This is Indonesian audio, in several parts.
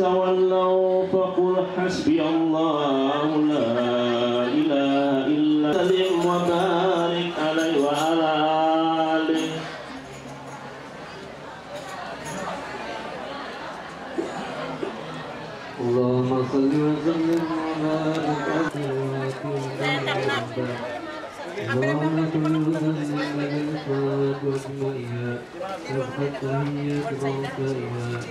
تولوا فقل حسبي الله لا إله إلا هو سلم وبارك عليه وعلى آله. اللهم صل وسلم وبارك على سيدنا محمد. اللهم كل مسلم بالصلاة والسلام والتحيات والصلوات.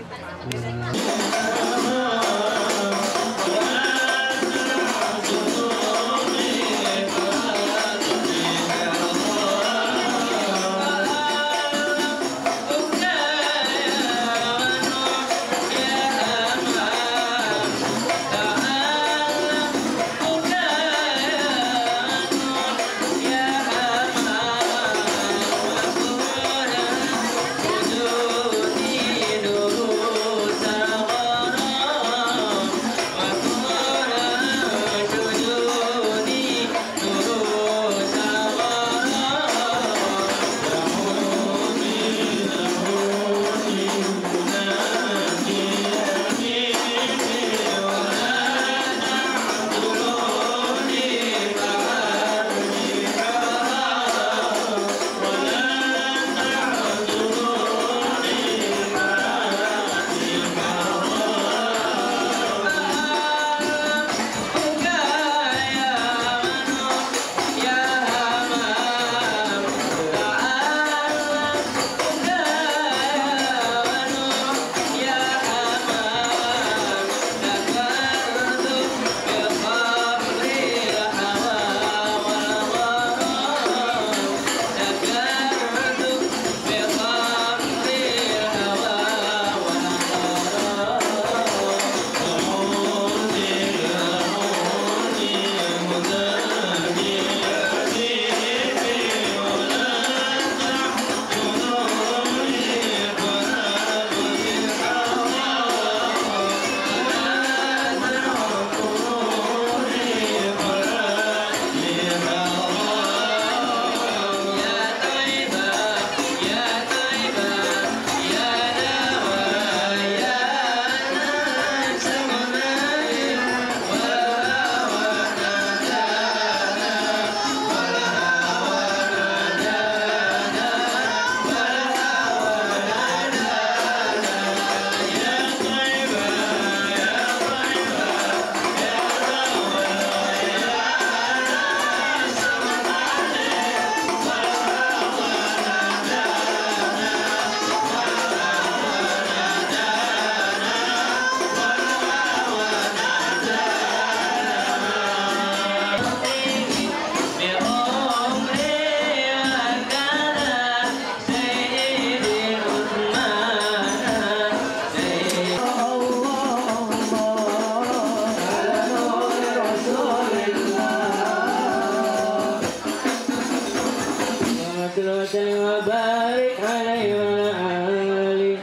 وبارك عليه وعلى آله.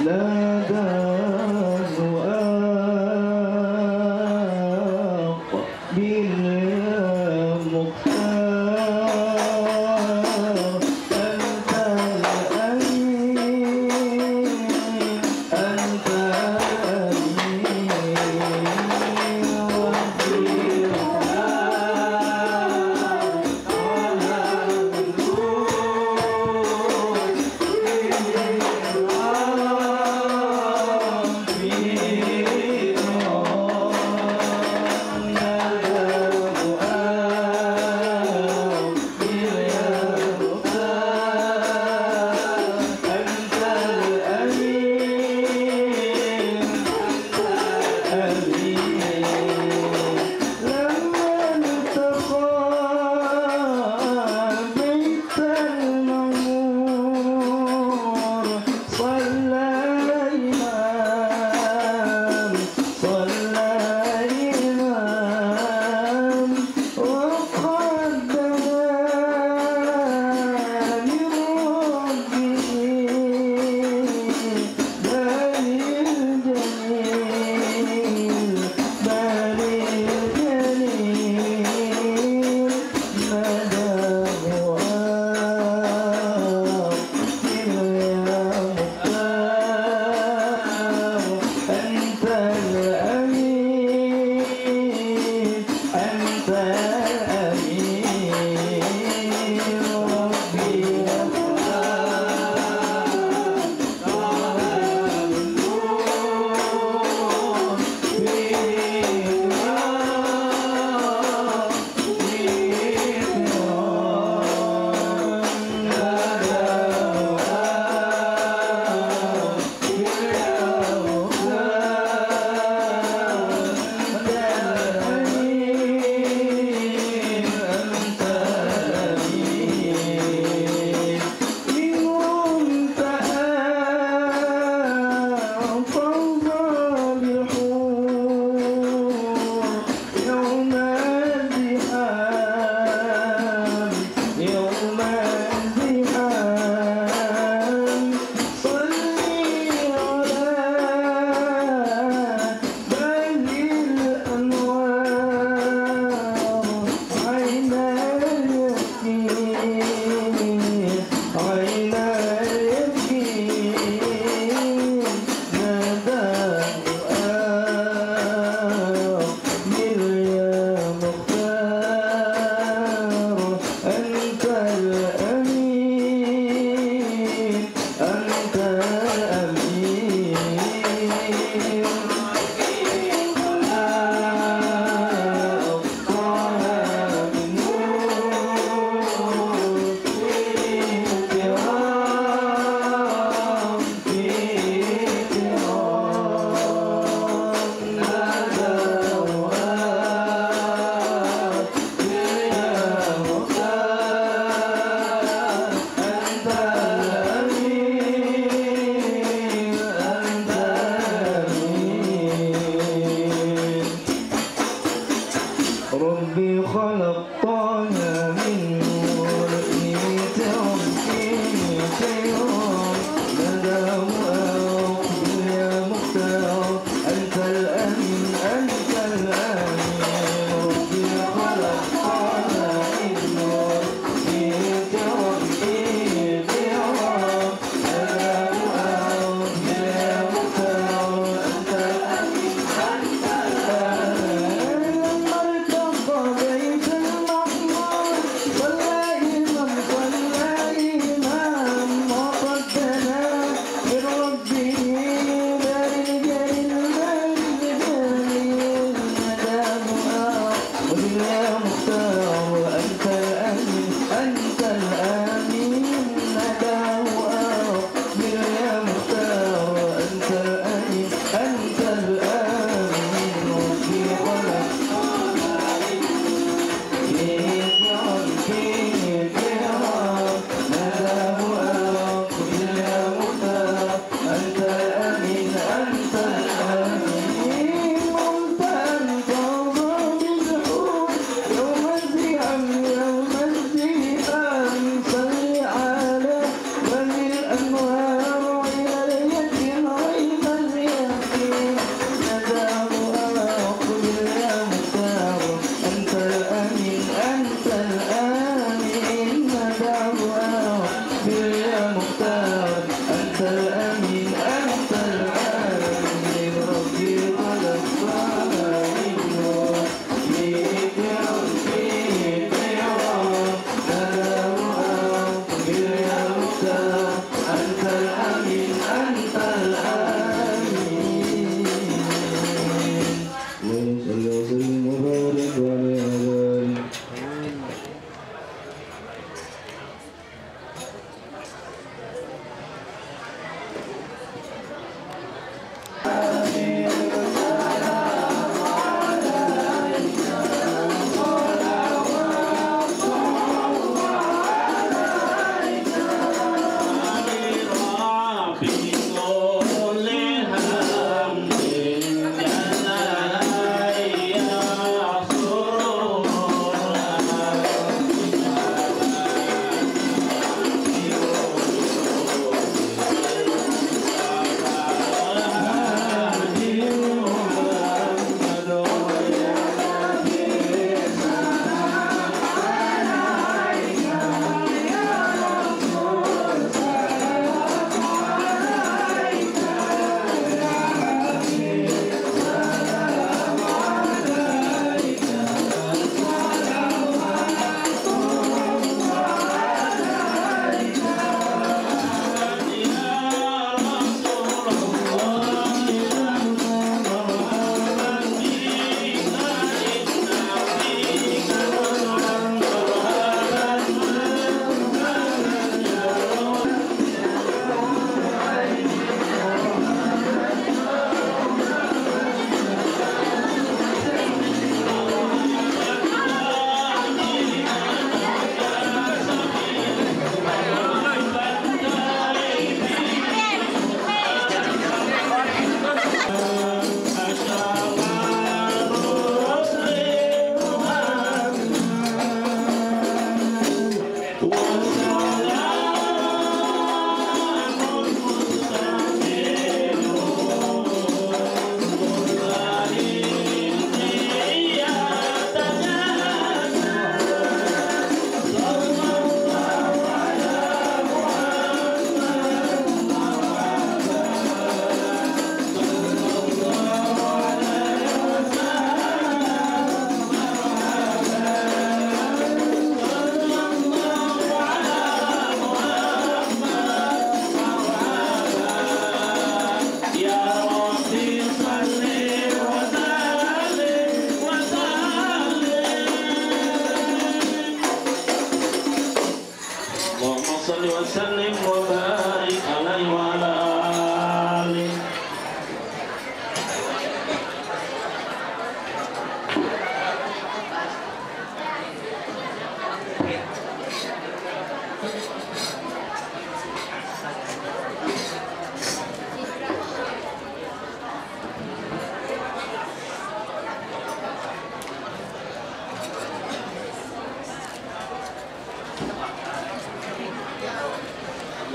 لا داء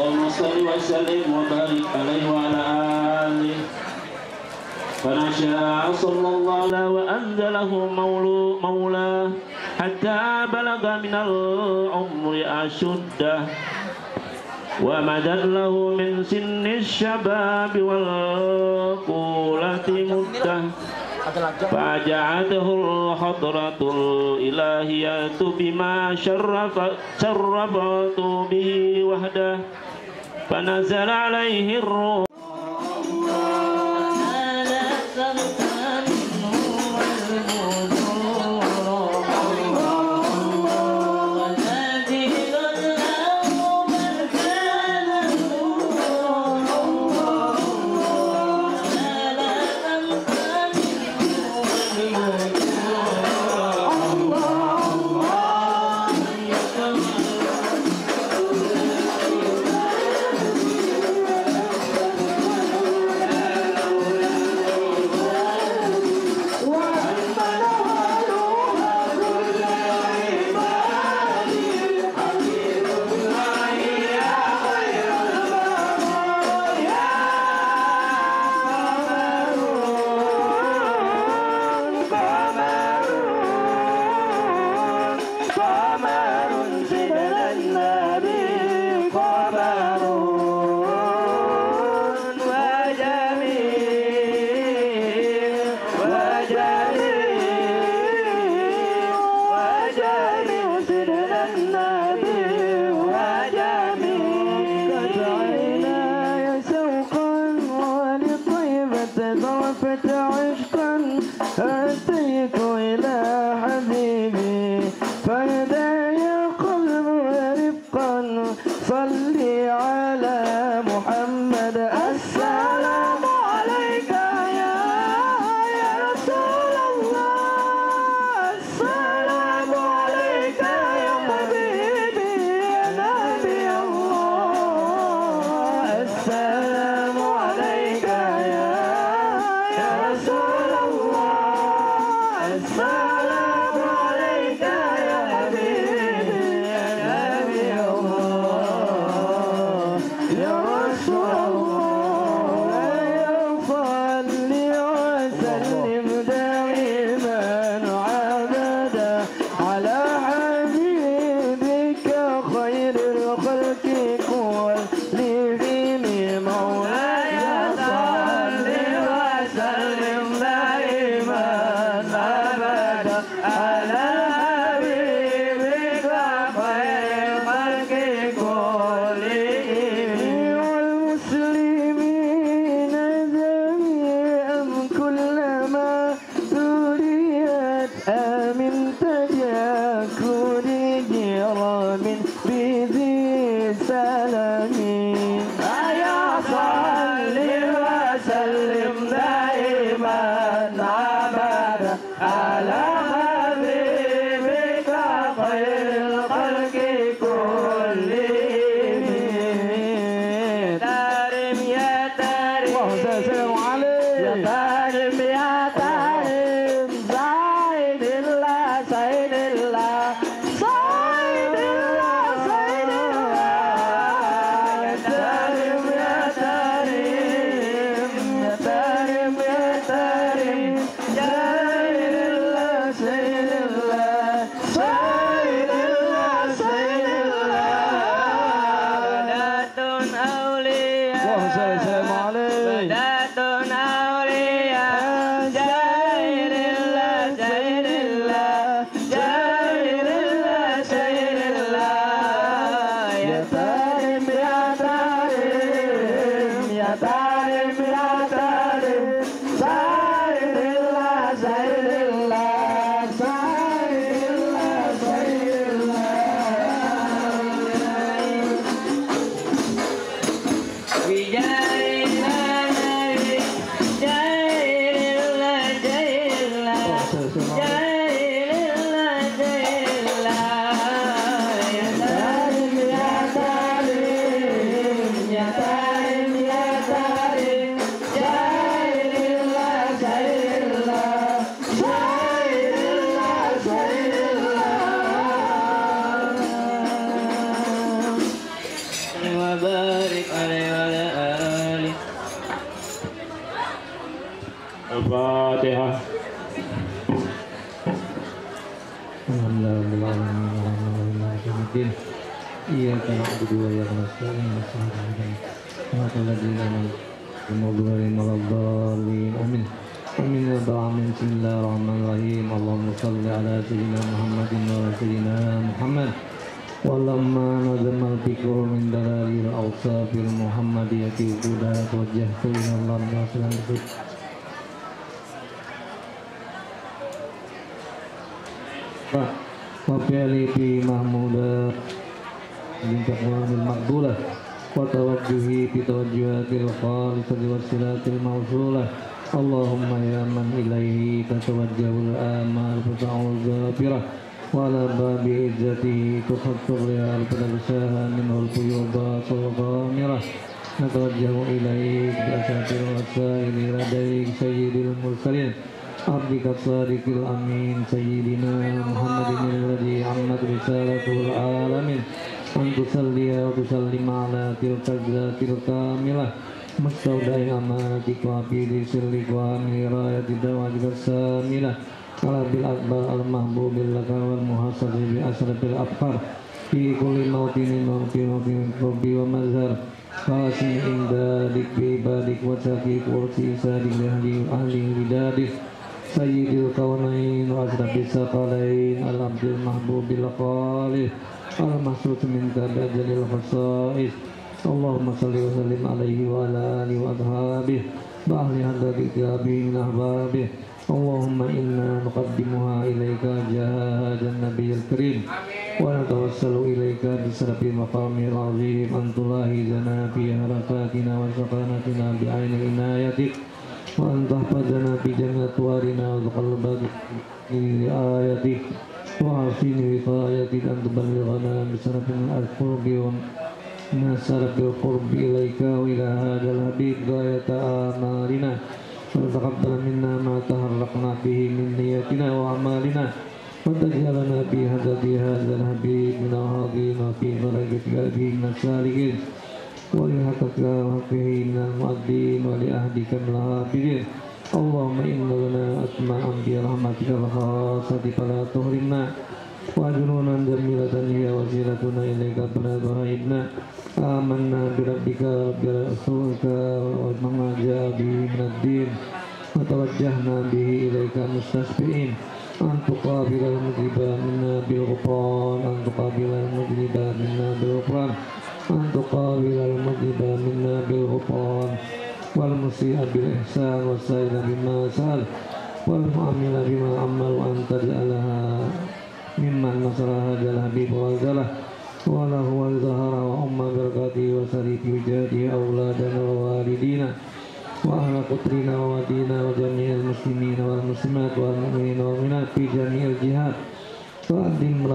اللهم صل وسلم وبارك عليه وعلى آله فنشاء صلى الله عليه وأنزله مولاه حتى بلغ من العمر أشده ومدد له من سن الشباب والقولة مدة فأجعته الحضرة الإلهية بما شرفت به وحده فنزل عليه الروح Al-Fatihah. Alhamdulillahirrahmanirrahim. Iyyaka na'budu wa iyyaka nasta'in. Ihdinas amin. Amin ya rabbal alamin. Bismillahirrahmanirrahim. Allahumma shalli ala sayyidina Muhammadin wa ala sayyidina Muhammad. Walamma nazamal fikru min dalalil awsafil muhammadiyati uquda wajjahtu ila Allah nasiran bid. Wa fi'li fi mahmuda min taqwamil maqbulah wa tawajjuhi fi tawajjuhatil khalisati wasilatil mawsulah. Allahumma ya man ilaihi tatawajjahul amal fata'udzabirah wa ala babi izzatihi tukhattur rihal padabsaha minul fuyudat wal ghamirah. Natawajjahu ilaihi bi'asatir wasaili radaik sayyidil mursalin abdika sadiqil amin sayyidina Muhammadin alladhi ammat risalatul alamin an tusalliya wa tusallima ala tilka zatil kamilah mustawdai amatik wa bidi sirlik wa mirayati dawajika samilah ala bil akbar al mahbubil laka wal muhasadi bi asrafil abkar fi kulli mautinin mautin kurbi wa mazhar Qasim inda dikbi badik wa saki kursi sadik lihli ahli lidadik Sayyidil kaunain wa asrafis sakalain al abdil mahbubil qalih al mahsud minka bi'ajalil khasais. Allahumma salli wa sallim alaihi wa ala alihi wa ashabihi wa ahli hadati kiabi min ahbabih. Allahumma inna nuqaddimuha ilaika jahadan nabiyil karim wa natawassalu ilaika bisrafi maqamil azim antulahi zana fi harakatina wa sakanatina bi'aini inayatik wa antahfadana bi jannat warina wa tuqallabati ayatik wa asini wiqayatik antuballighana bisrafin al-qurbi wa nasarabil qurbi ilaika wa ila hadal habib gayata amalina wa taqabbal minna ma taharraqna bihi min niyatina wa amalina wa taj'alna bi hadati hadzal habib min al-hadin wa fi barakati qalbi nasalikin wa li hakaka wa fihi min al-mu'addin wa li ahdika min al-hafidin. Allahumma inna lana asma'an bi rahmatika al-khasati fala tuhrimna wa jununan jamilatan hiya wasilatuna ilaika fala tuhaibna. Amanna bi rabbika bi rasulika wa ma ja'a bihi min ad-din wa tawajjahna bihi ilaika mustasfi'in an tuqabila al-mudhiba minna bil ghufran an tuqabila al-mudhiba minna bil ghufran an tuqabila al-mudhiba minna bil ghufran wal musi'a bil ihsan wa sa'ila bima sa'al wal mu'amila bima amal wa anta ja'alaha mimman nasraha jal habib wa zalah wa lahu wa zahara wa umma barakati wa sarifi wijadi awladana wa walidina wa ahla qutrina wa wadina wa jami'il muslimin wal muslimat wal mu'minin wal mu'minat fi jami'il jihad wa adim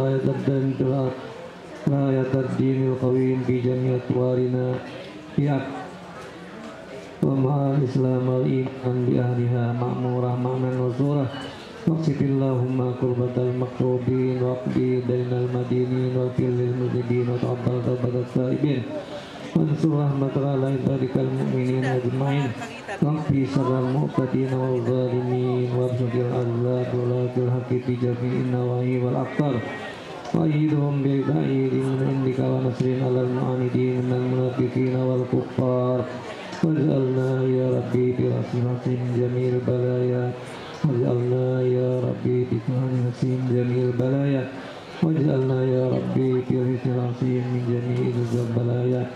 rayatad dinil qawim fi jami'at warina ya wa ma'al islam wal iman bi ahliha ma'murah ma'nan wa surah waqsifillahumma kurbatal maktubin waqdi dainal madinin wa fillil muzidin wa ta'abbal tabadat saibin wansur rahmataka ala ibadikal mu'minin ajma'in waqfi sarral mu'tadin wal zalimin wabsukil azlad walakil haqi fi jami'in nawahi wal aktar wa ayyidhum bi'idin min indika wa nasrin alal mu'anidin minal munafiqin wal kuffar waj'alna ya rabbi bi rahmatin jamil balaya waj'alna ya rabbi bi rahmatin jamil balaya waj'alna ya rabbi bi rahmatin min jamil balaya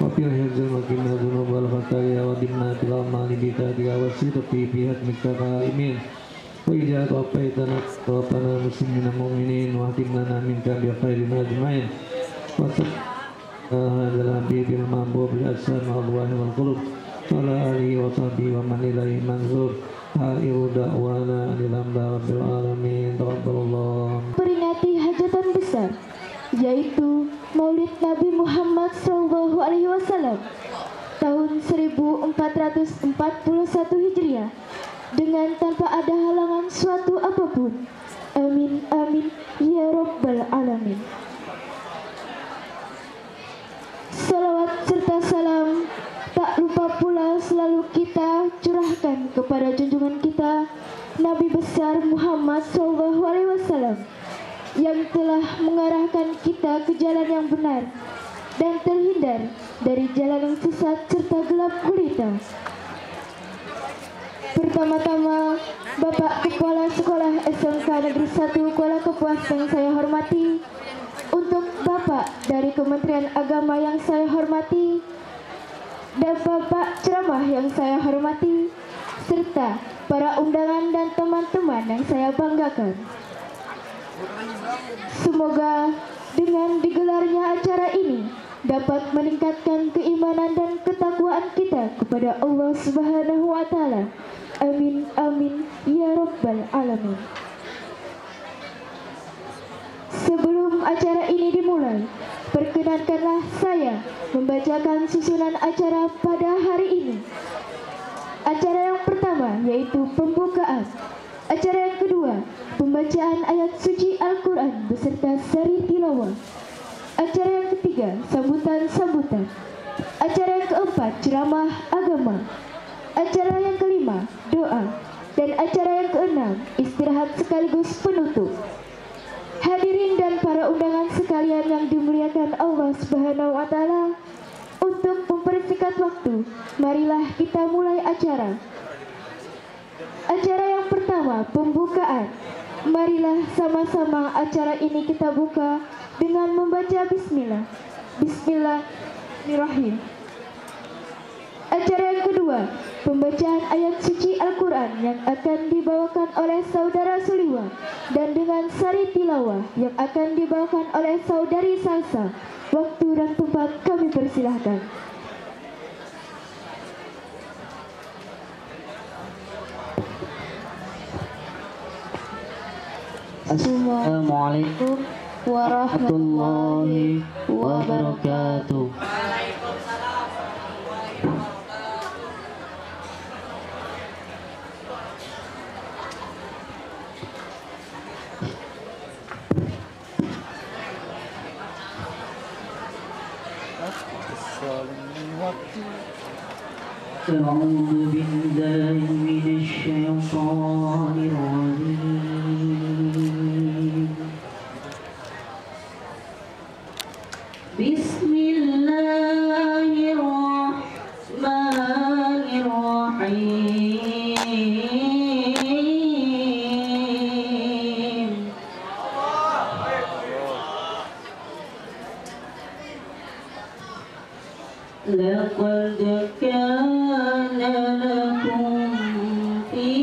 wa fil hizil makinna dhunub wal khataya wa dimna bil amali bi tadiya wa sidqi fi hadmika qaimin wa ijad wa faitana rabbana muslimina mu'minin wa hadimna minka bi khairin ajma'in wa hadzal habibil mahbub bil asar wal wal qulub wa ala alihi wa sahbihi wa man ilaihi manzur akhiru da'wana alhamdulillahi alamin. Taqabbalallah. Peringati hajatan besar yaitu Maulid Nabi Muhammad SAW tahun 1441 Hijriah dengan tanpa ada halangan suatu apapun. Amin amin ya rabbal alamin. Salawat serta salam tak lupa pula selalu kita kita curahkan kepada junjungan kita Nabi besar Muhammad SAW yang telah mengarahkan kita ke jalan yang benar dan terhindar dari jalan yang sesat serta gelap gulita. Pertama-tama, Bapak Kepala Sekolah SMK Negeri 1 Kuala Kapuas yang saya hormati, untuk Bapak dari Kementerian Agama yang saya hormati, dan Bapak Ceramah yang saya hormati, serta para undangan dan teman-teman yang saya banggakan. Semoga dengan digelarnya acara ini dapat meningkatkan keimanan dan ketakwaan kita kepada Allah Subhanahu wa Ta'ala. Amin amin ya rabbal alamin. Sebelum acara ini dimulai, perkenankanlah saya membacakan susunan acara pada hari ini. Acara yang pertama yaitu pembukaan. Acara yang kedua, pembacaan ayat suci Al-Quran beserta seri tilawah. Acara yang ketiga, sambutan-sambutan. Acara yang keempat, ceramah agama. Acara yang kelima, doa. Dan acara yang keenam, istirahat sekaligus penutup. Hadirin dan para undangan sekalian yang dimuliakan Allah Subhanahu wa Ta'ala, untuk mempersingkat waktu, marilah kita mulai acara. Acara yang pertama, pembukaan. Marilah sama-sama acara ini kita buka dengan membaca bismillah. Bismillahirrahmanirrahim. Acara yang kedua, pembacaan ayat suci Al-Quran yang akan dibawakan oleh Saudara Suliwa dan dengan sari tilawah yang akan dibawakan oleh Saudari Salsa. Waktu dan tempat kami persilahkan. Assalamualaikum warahmatullahi wabarakatuh. أعوذ بالله من الشيطان الرجيم. بسم الله الرحمن الرحيم. لقد كان لكم في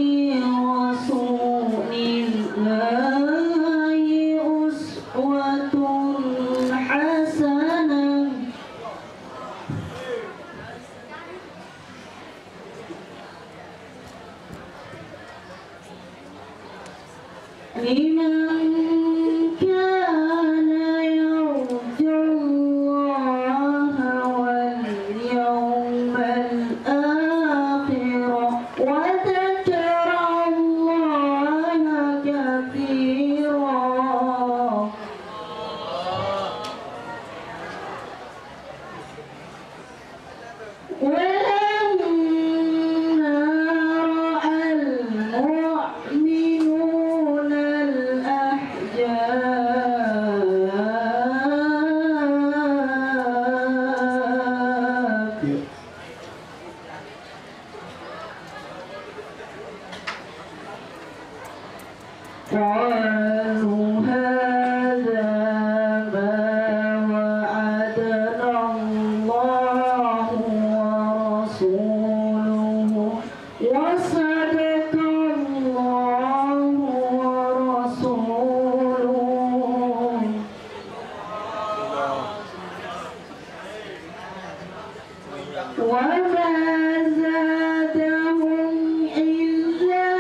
رسول الله أسوة حسنة لمن كان يرجو الله واليوم الآخر وذكر الله كثيرا. ولما رأى المؤمنون الأحزاب قالوا هذا ما وعدنا الله ورسوله وصدق الله ورسوله وما زادهم إلا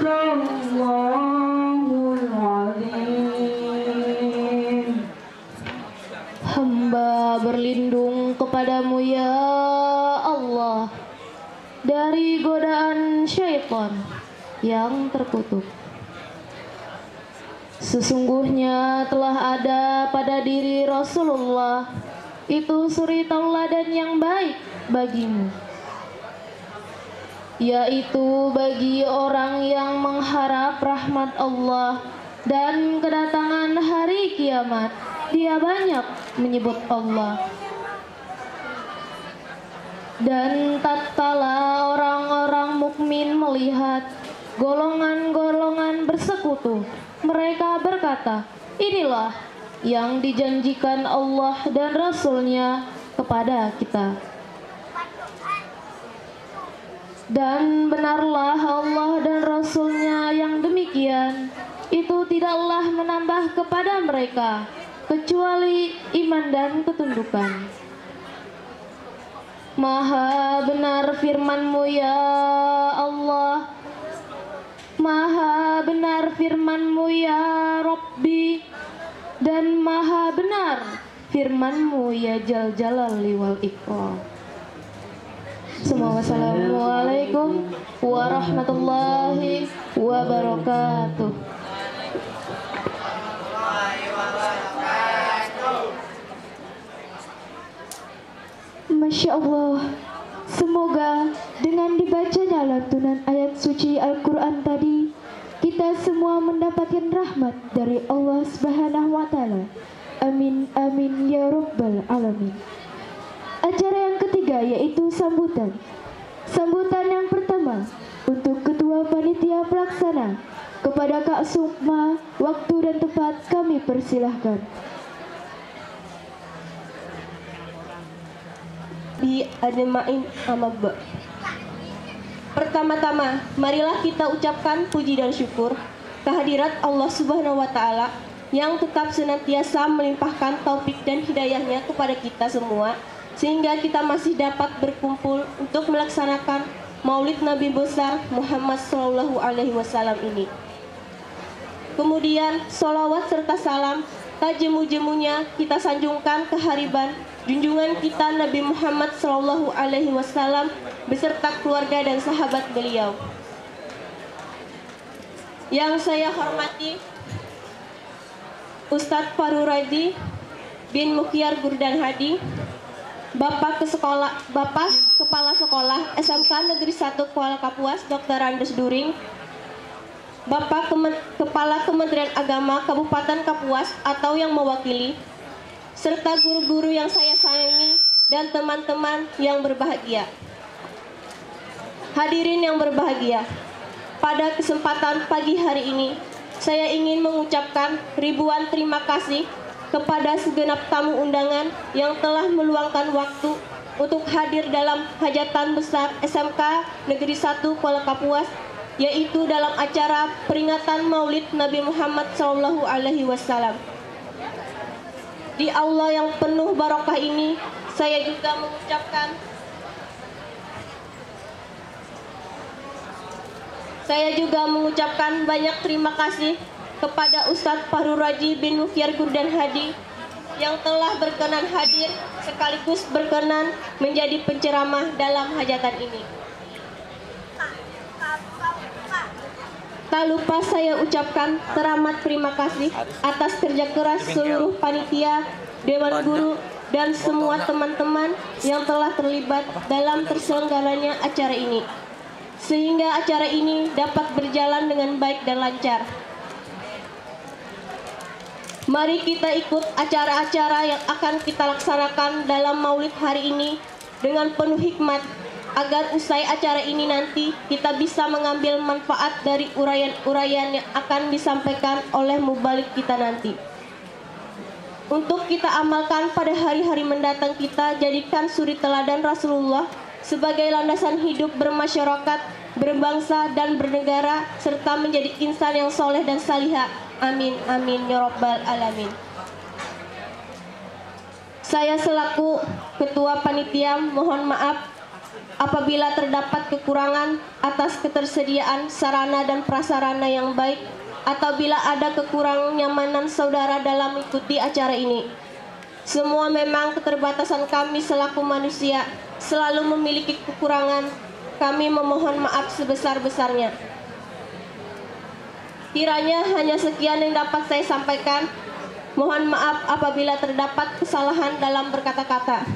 Sadaqallahul Azim. Hamba berlindung kepadamu ya Allah dari godaan syaitan yang terkutuk. Sesungguhnya telah ada pada diri Rasulullah itu suri tauladan yang baik bagimu, yaitu bagi orang yang mengharap rahmat Allah dan kedatangan hari kiamat. Dia banyak menyebut Allah. Dan tatkala orang-orang mukmin melihat golongan-golongan bersekutu, mereka berkata, inilah yang dijanjikan Allah dan Rasul-Nya kepada kita. Dan benarlah Allah dan Rasul-Nya yang demikian, itu tidaklah menambah kepada mereka kecuali iman dan ketundukan. Maha benar firman-Mu ya Allah, maha benar firman-Mu ya Rabbi, dan maha benar firman-Mu ya Jal Jalali wal Ikram. Semua wassalamualaikum warahmatullahi wabarakatuh. Masya Allah, semoga dengan dibacanya lantunan ayat suci Al-Quran tadi, kita semua mendapatkan rahmat dari Allah Subhanahu wa Ta'ala. Amin, amin, ya Rabbal Alamin. Acara yang ketiga yaitu sambutan. Sambutan yang pertama untuk Ketua Panitia Pelaksana. Kepada Kak Sukma, waktu dan tempat kami persilahkan. Bi ademain amabba. Pertama-tama, marilah kita ucapkan puji dan syukur kehadirat Allah Subhanahu wa Ta'ala yang tetap senantiasa melimpahkan taufik dan hidayahnya kepada kita semua, sehingga kita masih dapat berkumpul untuk melaksanakan Maulid Nabi besar Muhammad Sallallahu Alaihi Wasallam ini. Kemudian, sholawat serta salam tak jemu-jemunya kita sanjungkan kehariban junjungan kita Nabi Muhammad Sallallahu Alaihi Wasallam beserta keluarga dan sahabat beliau. Yang saya hormati Ustadz Faruradi bin Mukyar Gurdan Hadi, Bapak Kepala Sekolah SMK Negeri 1 Kuala Kapuas Dr. Andes During, Bapak Kepala Kementerian Agama Kabupaten Kapuas atau yang mewakili, serta guru-guru yang saya sayangi dan teman-teman yang berbahagia. Hadirin yang berbahagia, pada kesempatan pagi hari ini, saya ingin mengucapkan ribuan terima kasih kepada segenap tamu undangan yang telah meluangkan waktu untuk hadir dalam hajatan besar SMK Negeri 1 Kuala Kapuas, yaitu dalam acara peringatan Maulid Nabi Muhammad Sallallahu Alaihi Wasallam. Di Allah yang penuh barokah ini, saya juga mengucapkan banyak terima kasih kepada Ustadz Faruradi bin Mukyar Gurdan Hadi yang telah berkenan hadir sekaligus berkenan menjadi penceramah dalam hajatan ini. Tak lupa saya ucapkan teramat terima kasih atas kerja keras seluruh panitia, dewan guru, dan semua teman-teman yang telah terlibat dalam terselenggaranya acara ini, sehingga acara ini dapat berjalan dengan baik dan lancar. Mari kita ikut acara-acara yang akan kita laksanakan dalam Maulid hari ini dengan penuh hikmat, agar usai acara ini nanti kita bisa mengambil manfaat dari uraian-uraian yang akan disampaikan oleh mubalik kita nanti. Untuk kita amalkan pada hari-hari mendatang, kita jadikan suri teladan Rasulullah sebagai landasan hidup bermasyarakat, berbangsa, dan bernegara, serta menjadi insan yang soleh dan salihah. Amin, amin, ya Rabbal Alamin. Saya selaku Ketua Panitia mohon maaf apabila terdapat kekurangan atas ketersediaan sarana dan prasarana yang baik, atau bila ada kekurangan nyamanan saudara dalam mengikuti acara ini. Semua memang keterbatasan kami selaku manusia, selalu memiliki kekurangan. Kami memohon maaf sebesar-besarnya. Kiranya hanya sekian yang dapat saya sampaikan. Mohon maaf apabila terdapat kesalahan dalam berkata-kata.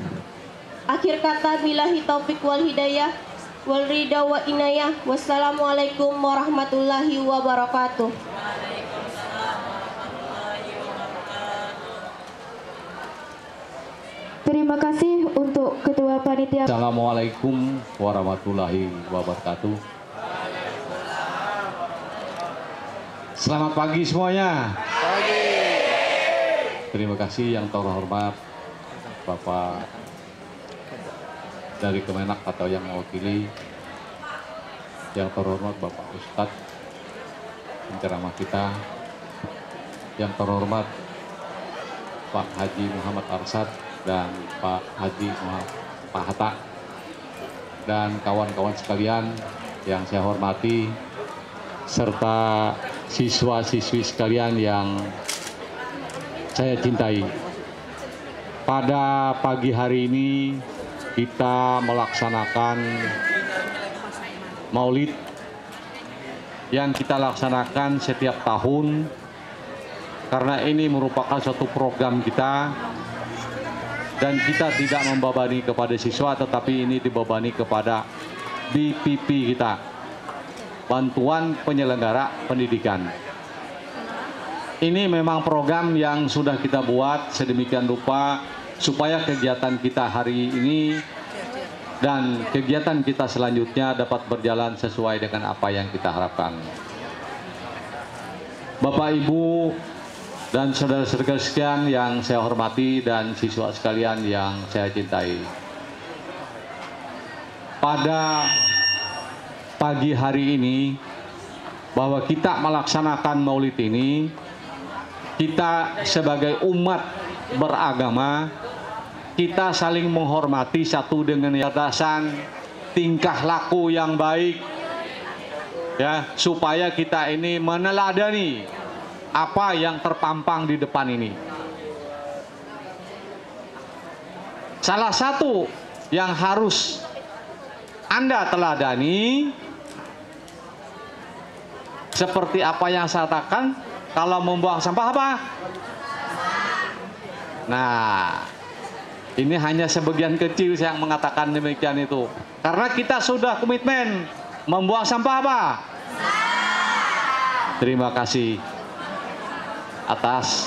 Akhir kata, billahi taufik wal hidayah wal ridha wa inayah. Wassalamualaikum warahmatullahi wabarakatuh. Terima kasih untuk Ketua Panitia. Assalamualaikum warahmatullahi wabarakatuh. Selamat pagi semuanya. Terima kasih yang terhormat Bapak dari Kemenak atau yang mewakili, yang terhormat Bapak Ustadz penceramah kita, yang terhormat Pak Haji Muhammad Arsyad dan Pak Haji Pak Hatta, dan kawan-kawan sekalian yang saya hormati, serta siswa-siswi sekalian yang saya cintai. Pada pagi hari ini kita melaksanakan Maulid yang kita laksanakan setiap tahun, karena ini merupakan suatu program kita. Dan kita tidak membebani kepada siswa, tetapi ini dibebani kepada BPP kita, Bantuan Penyelenggara Pendidikan. Ini memang program yang sudah kita buat sedemikian rupa supaya kegiatan kita hari ini dan kegiatan kita selanjutnya dapat berjalan sesuai dengan apa yang kita harapkan. Bapak, Ibu, dan saudara-saudara sekalian yang saya hormati dan siswa sekalian yang saya cintai. Pada pagi hari ini, bahwa kita melaksanakan Maulid ini, kita sebagai umat beragama, kita saling menghormati satu dengan yang berdasarkan tingkah laku yang baik, ya, supaya kita ini meneladani apa yang terpampang di depan ini. Salah satu yang harus Anda teladani, seperti apa yang saya katakan, kalau membuang sampah apa? Nah, ini hanya sebagian kecil yang mengatakan demikian itu. Karena kita sudah komitmen membuang sampah apa? Terima kasih atas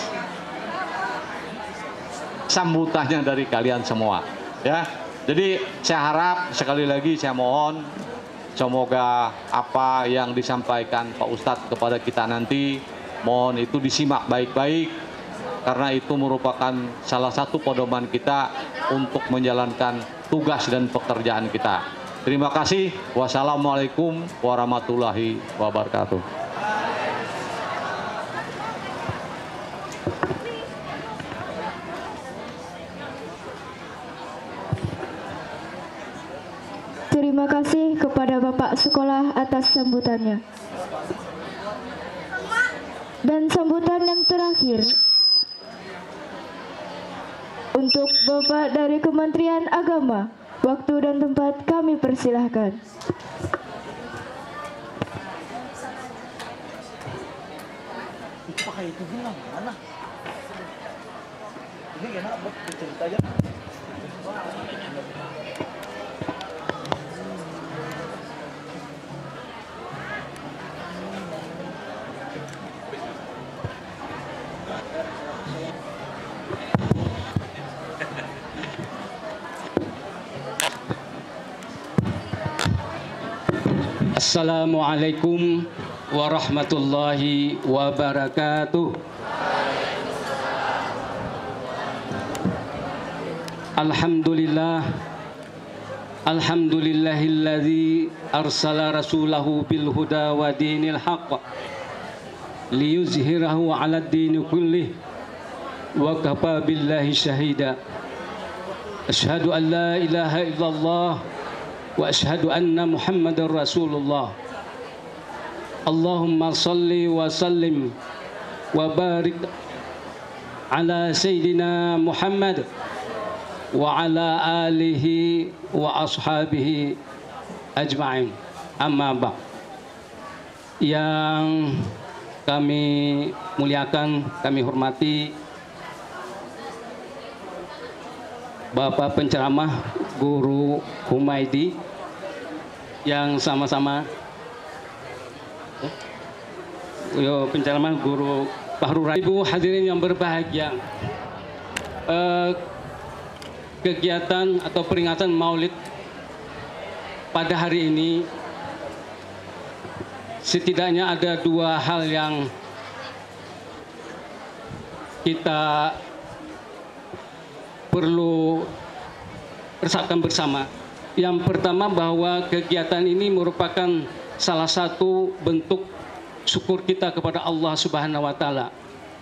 sambutannya dari kalian semua, ya. Jadi saya harap sekali lagi saya mohon semoga apa yang disampaikan Pak Ustadz kepada kita nanti, mohon itu disimak baik-baik, karena itu merupakan salah satu pedoman kita untuk menjalankan tugas dan pekerjaan kita. Terima kasih. Wassalamualaikum warahmatullahi wabarakatuh. Terima kasih kepada Bapak Sekolah atas sambutannya. Dan sambutan yang terakhir untuk Bapak dari Kementerian Agama, waktu dan tempat kami persilahkan. Assalamualaikum warahmatullahi wabarakatuh. Alhamdulillah, alhamdulillahilladzi arsala rasulahu bil huda wa dinil haqq liyuzhirahu 'ala ad-din kullih wa kafa billahi syahida. Asyhadu an la ilaha illallah wa asyhadu anna Muhammadar Rasulullah. Allahumma salli wa sallim wa barik ala Sayyidina Muhammad wa ala alihi wa ashabihi ajma'in. Amma ba'd. Yang kami muliakan, kami hormati Bapak penceramah Guru Humaydi yang sama-sama penceramah Guru Fahrul. Ibu hadirin yang berbahagia, kegiatan atau peringatan Maulid pada hari ini setidaknya ada dua hal yang kita perlu resapkan bersama. Yang pertama, bahwa kegiatan ini merupakan salah satu bentuk syukur kita kepada Allah Subhanahu wa taala.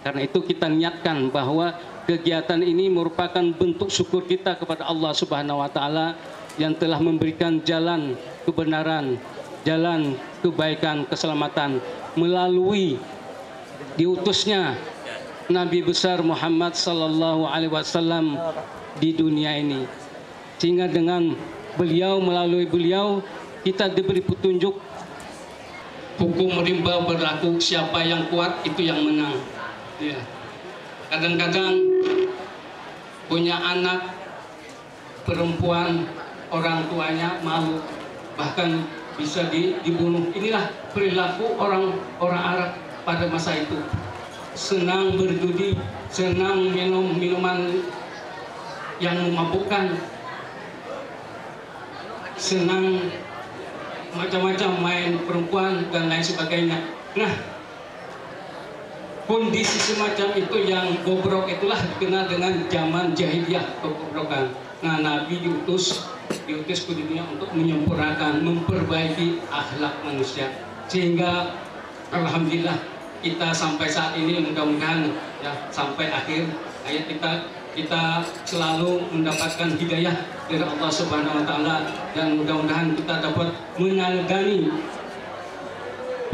Karena itu kita niatkan bahwa kegiatan ini merupakan bentuk syukur kita kepada Allah Subhanahu wa taala yang telah memberikan jalan kebenaran, jalan kebaikan, keselamatan melalui diutusnya Nabi besar Muhammad sallallahu alaihi wasallam di dunia ini. Sehingga dengan beliau, melalui beliau kita diberi petunjuk. Hukum rimba berlaku, siapa yang kuat itu yang menang. Ya. Kadang-kadang punya anak perempuan, orang tuanya malu, bahkan bisa dibunuh. Inilah perilaku orang Arab pada masa itu. Senang berjudi, senang minum minuman yang memabukkan, senang macam-macam main perempuan dan lain sebagainya. Nah, kondisi semacam itu yang bobrok itulah dikenal dengan zaman jahiliyah, kebobrokan. Nah, Nabi diutus ke dunia untuk menyempurnakan, memperbaiki akhlak manusia. Sehingga alhamdulillah kita sampai saat ini, mudah-mudahan ya sampai akhir hayat kita selalu mendapatkan hidayah dari Allah Subhanahu wa taala, dan mudah-mudahan kita dapat meneladani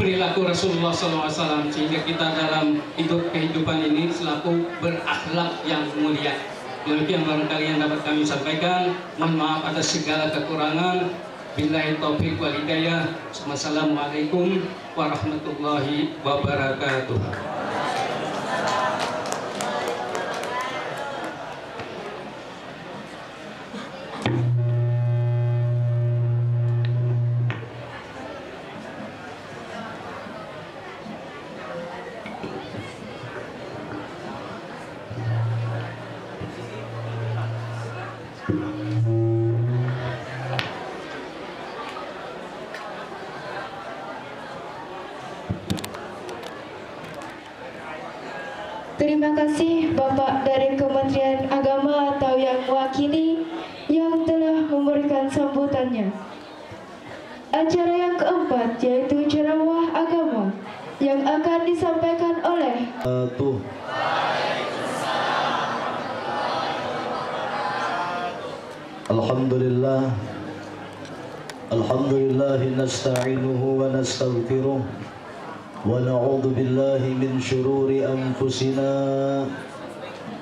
perilaku Rasulullah SAW sehingga kita dalam kehidupan ini selalu berakhlak yang mulia. Demikian barangkali yang dapat kami sampaikan. Mohon maaf atas segala kekurangan. Billahi taufiq wal hidayah. Wassalamualaikum warahmatullahi wabarakatuh. Terima kasih Bapak dari Kementerian Agama atau yang mewakili yang telah memberikan sambutannya. Acara yang keempat yaitu ceramah agama yang akan disampaikan oleh Alhamdulillah, Alhamdulillah nasta'inuhu wa nastaghfiruh wa na'udzu billahi min syururi anfusina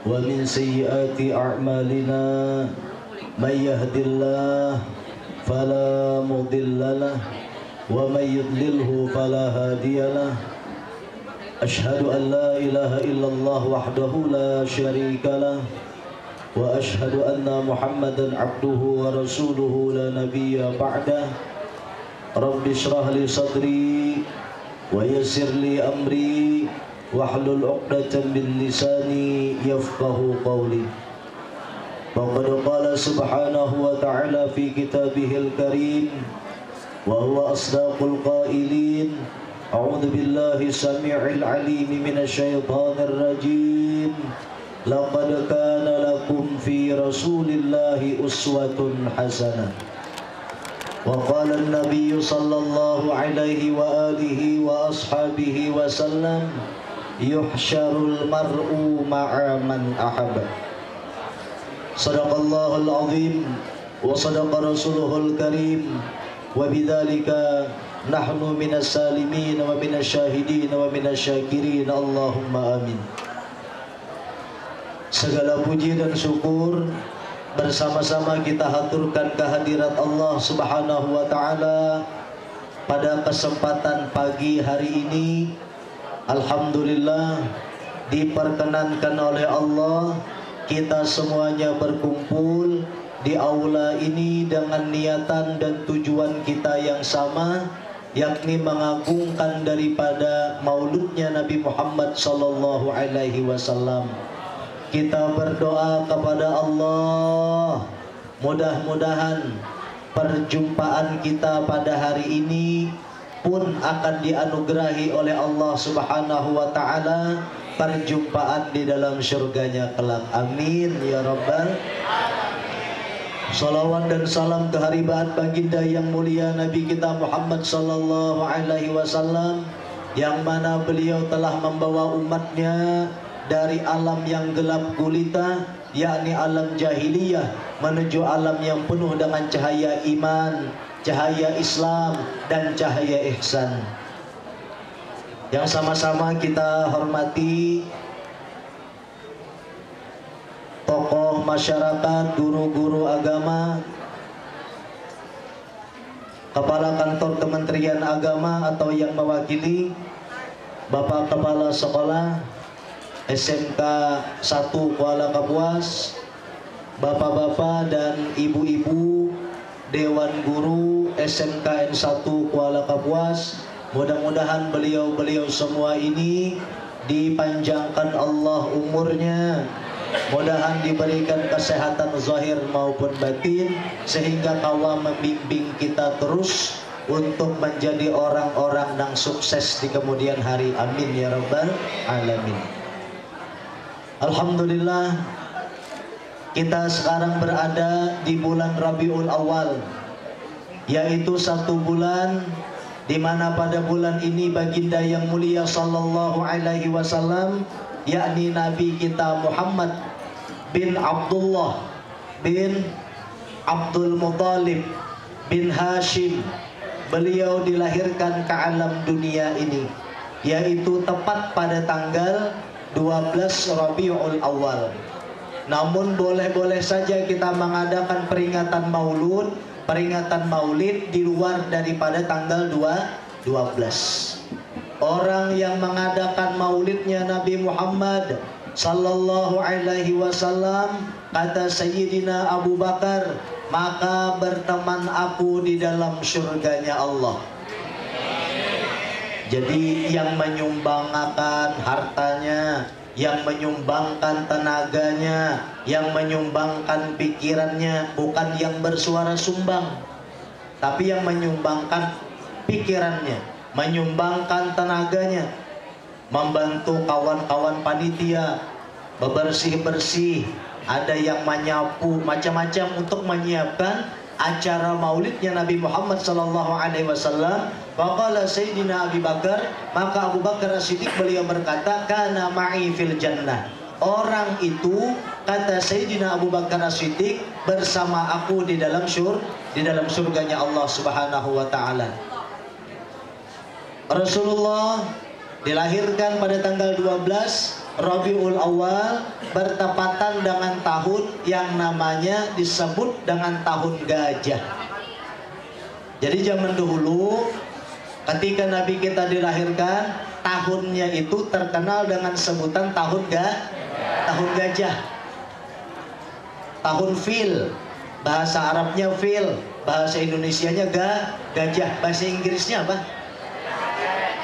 wa min sayyiati a'malina. May yahdihillahu fala mudilla lahu wa may yudlilhu fala hadiya lahu. Asyhadu an la ilaha illallah wahdahu la syarika lahu wa asyhadu anna Muhammadan abduhu wa rasuluhu la nabiyya ba'dah. Rabbi shrah li sadri wa yassir li amri wahlul 'uqdatam min lisani yafqahu qawli. Faqad qala subhanahu wa ta'ala fi kitabihil karim wa huwa asdaqul qailin. A'udzu billahi samii'il 'aliim minasy syaithaanir rajiim. Laqad kana lakum fi Rasulillahi uswatun hasanah. Wa qala an-nabiy sallallahu alaihi wa alihi wa ashabihi wa sallam, yuhsyarul mar'u ma'a man ahabba. Sadaqallahul azim wa sadaqa rasuluhul karim wa bidzalika nahnu minas salimin wa minas syahidin wa minas syakirin. Allahumma amin. Segala puji dan syukur bersama-sama kita haturkan kehadirat Allah Subhanahu wa taala pada kesempatan pagi hari ini. Alhamdulillah diperkenankan oleh Allah kita semuanya berkumpul di aula ini dengan niatan dan tujuan kita yang sama, yakni mengagungkan daripada mauludnya Nabi Muhammad sallallahu alaihi wasallam. Kita berdoa kepada Allah, mudah-mudahan perjumpaan kita pada hari ini pun akan dianugerahi oleh Allah Subhanahu wa taala perjumpaan di dalam surganya kelak. Amin ya rabbal. Salawat dan salam keharibat baginda yang mulia Nabi kita Muhammad sallallahu alaihi wasallam, yang mana beliau telah membawa umatnya dari alam yang gelap gulita, yakni alam jahiliyah, menuju alam yang penuh dengan cahaya iman, cahaya Islam, dan cahaya ihsan. Yang sama-sama kita hormati tokoh masyarakat, guru-guru agama, kepala kantor Kementerian Agama atau yang mewakili, Bapak Kepala Sekolah SMK 1 Kuala Kapuas, bapak-bapak dan ibu-ibu Dewan Guru SMKN 1 Kuala Kapuas. Mudah-mudahan beliau-beliau semua ini dipanjangkan Allah umurnya, mudahan diberikan kesehatan zahir maupun batin, sehingga Allah membimbing kita terus untuk menjadi orang-orang yang sukses di kemudian hari. Amin ya rabbal alamin. Alhamdulillah, kita sekarang berada di bulan Rabiul Awal, yaitu satu bulan di mana pada bulan ini baginda yang mulia sallallahu alaihi wasallam, yakni Nabi kita Muhammad bin Abdullah bin Abdul Muttalib bin Hashim, beliau dilahirkan ke alam dunia ini, yaitu tepat pada tanggal 12 Rabiul Awal. Namun boleh-boleh saja kita mengadakan peringatan maulid di luar daripada tanggal 12. Orang yang mengadakan maulidnya Nabi Muhammad sallallahu alaihi wasallam, kata Sayyidina Abu Bakar, maka berteman aku di dalam surganya Allah. Jadi yang menyumbangkan hartanya, yang menyumbangkan tenaganya, yang menyumbangkan pikirannya, bukan yang bersuara sumbang, tapi yang menyumbangkan pikirannya, menyumbangkan tenaganya, membantu kawan-kawan panitia bebersih-bersih, ada yang menyapu, macam-macam untuk menyiapkan acara maulidnya Nabi Muhammad sallallahu alaihi wasallam. Faqala Sayyidina Abi Bakar, maka Abu Bakar As-Siddiq beliau berkata, kana ma'i fil jannah. Orang itu, kata Sayyidina Abu Bakar As-Siddiq, bersama aku di dalam surganya Allah Subhanahu wa taala. Rasulullah dilahirkan pada tanggal 12 Rabiul Awal, bertepatan dengan tahun yang namanya disebut dengan tahun gajah. Jadi zaman dahulu ketika Nabi kita dilahirkan, tahunnya itu terkenal dengan sebutan tahun gajah, tahun fil, bahasa Arabnya fil, bahasa Indonesianya gajah, bahasa Inggrisnya apa?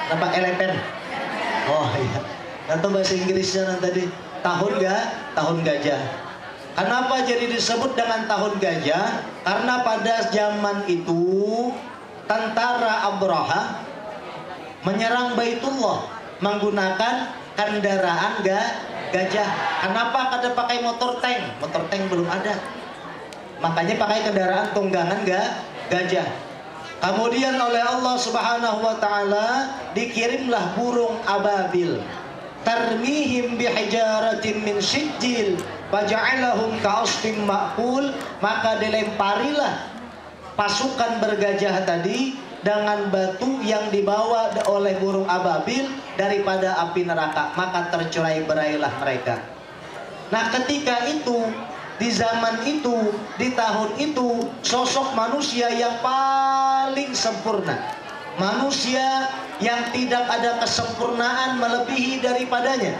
Nampak elephant. Oh iya. Atau bahasa Inggrisnya tadi tahun gajah. Kenapa jadi disebut dengan tahun gajah? Karena pada zaman itu tentara Abraha menyerang Baitullah menggunakan kendaraan gajah. Kenapa kada pakai motor tank? Motor tank belum ada. Makanya pakai kendaraan tunggangan gajah. Kemudian oleh Allah Subhanahu wa taala dikirimlah burung ababil, tarmihim bihijaratin min sijil faja'alahum ka'asfin ma'kul, maka dilemparilah pasukan bergajah tadi dengan batu yang dibawa oleh burung ababil daripada api neraka, maka tercerai-berailah mereka. Nah, ketika itu, di zaman itu, di tahun itu, sosok manusia yang paling sempurna, manusia yang tidak ada kesempurnaan melebihi daripadanya,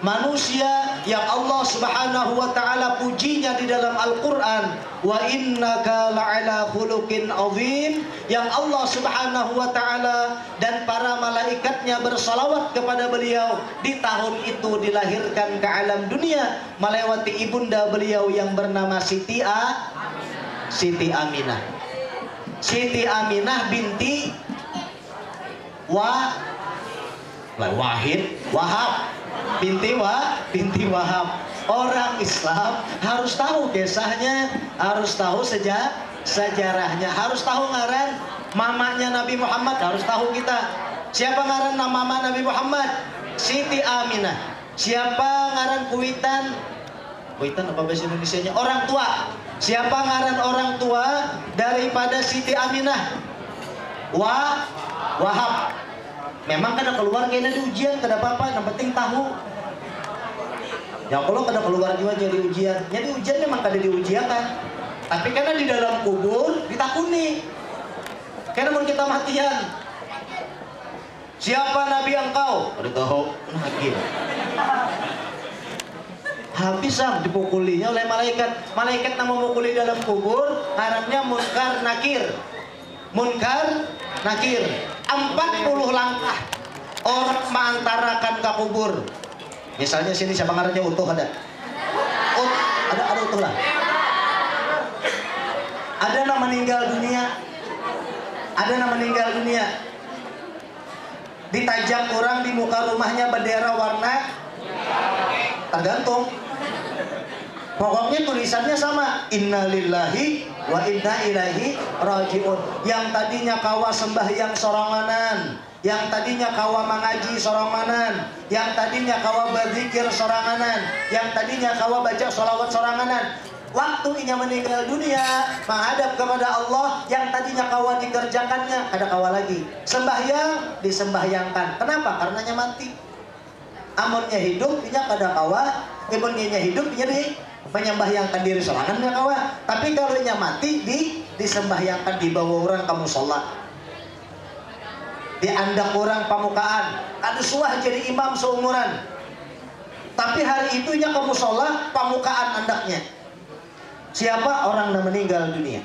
manusia yang Allah Subhanahu wa taala pujinya di dalam Al-Qur'an, wa innaka la'ala khuluqin azim, yang Allah Subhanahu wa taala dan para malaikatnya bersalawat kepada beliau. Di tahun itu dilahirkan ke alam dunia melewati ibunda beliau yang bernama Siti Aminah. Siti Aminah binti Wahab binti Wahab. Orang Islam harus tahu kisahnya, harus tahu sejarahnya, harus tahu ngaran mamanya Nabi Muhammad, harus tahu kita. Siapa ngaran mama Nabi Muhammad? Siti Aminah. Siapa ngaran kuitan apa bahasa Indonesianya? Orang tua. Siapa ngaran orang tua daripada Siti Aminah? Wahab. Memang kada keluar kayaknya di ujian, kada apa-apa, yang penting tahu. Ya kalau kada keluar juga jadi ujian. Jadi ujian memang kada diujiakan. Tapi karena di dalam kubur ditakuni. Karena mau kita matian. Siapa nabi engkau? Kada tahu. Nabi. Habis dipukulinya oleh malaikat. Malaikat yang memukuli dalam kubur, ngarannya Munkar Nakir. 40 langkah orang mengantarakan ke kubur. Misalnya sini siapa ngarannya Utuh ada? Ada Utuh lah. Ada nama meninggal dunia. Ditajam orang di muka rumahnya bendera warna tergantung. Pokoknya tulisannya sama, innalillahi wa inna ilaihi rajiun. Yang tadinya kawa sembahyang soranganan, yang tadinya kawa mengaji soranganan, yang tadinya kawa berzikir soranganan, yang tadinya kawa baca sholawat soranganan, waktu inya meninggal dunia menghadap kepada Allah, yang tadinya kawa dikerjakannya ada kawa lagi. Sembahyang disembahyangkan. Kenapa? Karenanya mati. Amunnya hidup inya kada kawa, imunnya hidup inya menyembahyangkan diri sorangan nggak kawa. Tapi kalau nya mati disembahyangkan, dibawa orang kamu sholat, diandak orang pamukaan, ada suah jadi imam seumuran. Tapi hari itu nya kamu sholat pamukaan andaknya. Siapa? Orang yang meninggal dunia.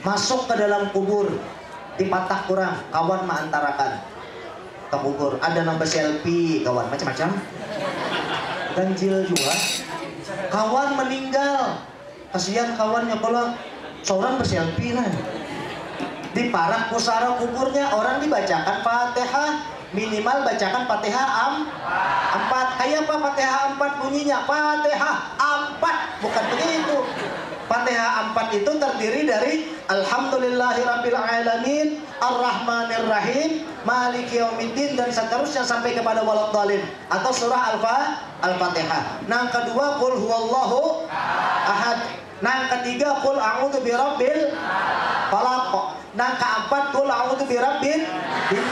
Masuk ke dalam kubur, dipatah kurang, kawan mengantarakan ke kubur. Ada nambah selfie kawan, macam-macam. Ganjil juga. Kawan meninggal, kasihan kawannya kalau seorang berselfie lah. Di parak pusara kuburnya orang dibacakan Fatihah, minimal bacakan Fatihah 4. Kayak apa Fatihah 4 bunyinya? Fatihah 4, bukan begitu. Fatihah 4 itu terdiri dari Alhamdulillahirabbil alamin, Ar-Rahmanir-Rahim, Maliki Yaumiddin, dan seterusnya sampai kepada Waladhdallin atau surah Al-Fatihah. Nang kedua qul huwallahu ahad. Nang ketiga qul a'udzu birabbil falaq. Nang keempat qul a'udzu birabbin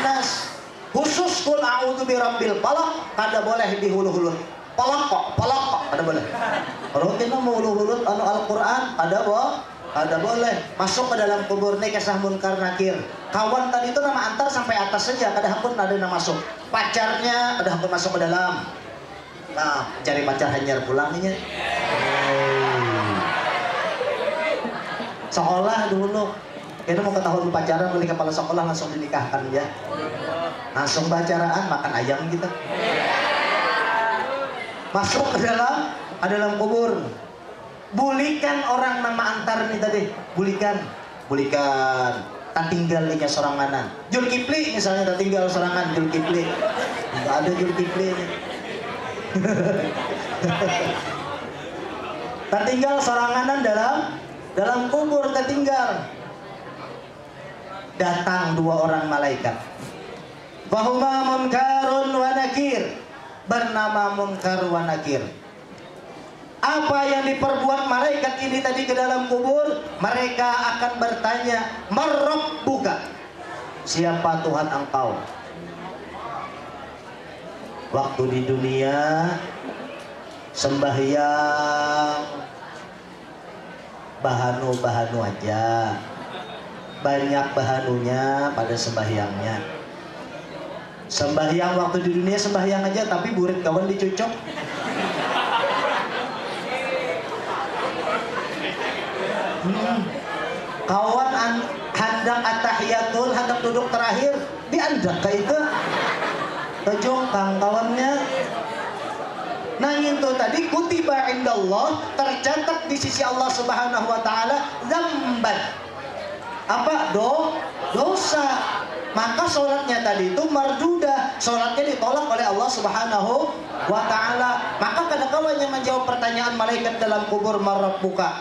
nas. Khusus qul a'udzu birabbil falaq kada boleh dihulu-hulu. Palak kada boleh. Kalau kita mau hulu-hulu anu Al-Qur'an ada boleh. Masuk ke dalam kubur nih kisah Munkar Nakir. Kawan tadi itu nama antar sampai atas saja, kada hakun ada yang masuk. Pacarnya kada hakun masuk ke dalam. Nah, cari pacar hanyar pulangnya. Sekolah dulu. Kita mau ke tahun pacaran, beli kepala sekolah langsung dinikahkan ya. Langsung pacaran, makan ayam kita. Masuk ke dalam kubur. Bulikan orang nama antar nih tadi. Bulikan. Tak tinggal nih soranganan. Julkifli misalnya tak tinggal sorangan Julkifli. Enggak ada Julkifli ini. Tak tinggal soranganan dalam kubur tak tinggal. Datang 2 orang malaikat. Wahuma Munkarun wa Nakir. Bernama Munkar wa Nakir. Apa yang diperbuat malaikat ini tadi ke dalam kubur? Mereka akan bertanya, "Marrabbuka?" Siapa Tuhan engkau? Waktu di dunia sembahyang bahanu-bahanu aja, banyak bahanunya pada sembahyangnya. Sembahyang waktu di dunia sembahyang aja, tapi burit kawan dicucok. Kawan handang atahiyatul, handang duduk terakhir diandak ke itu kejongkang kawannya. Nangin tuh tadi kutiba indallah, tercatat di sisi Allah Subhanahu wa taala dzamban. Apa? Dosa. Maka sholatnya tadi itu mardudah, sholatnya ditolak oleh Allah Subhanahu wa taala. Maka kada kawan yang menjawab pertanyaan malaikat dalam kubur, marrabbuka.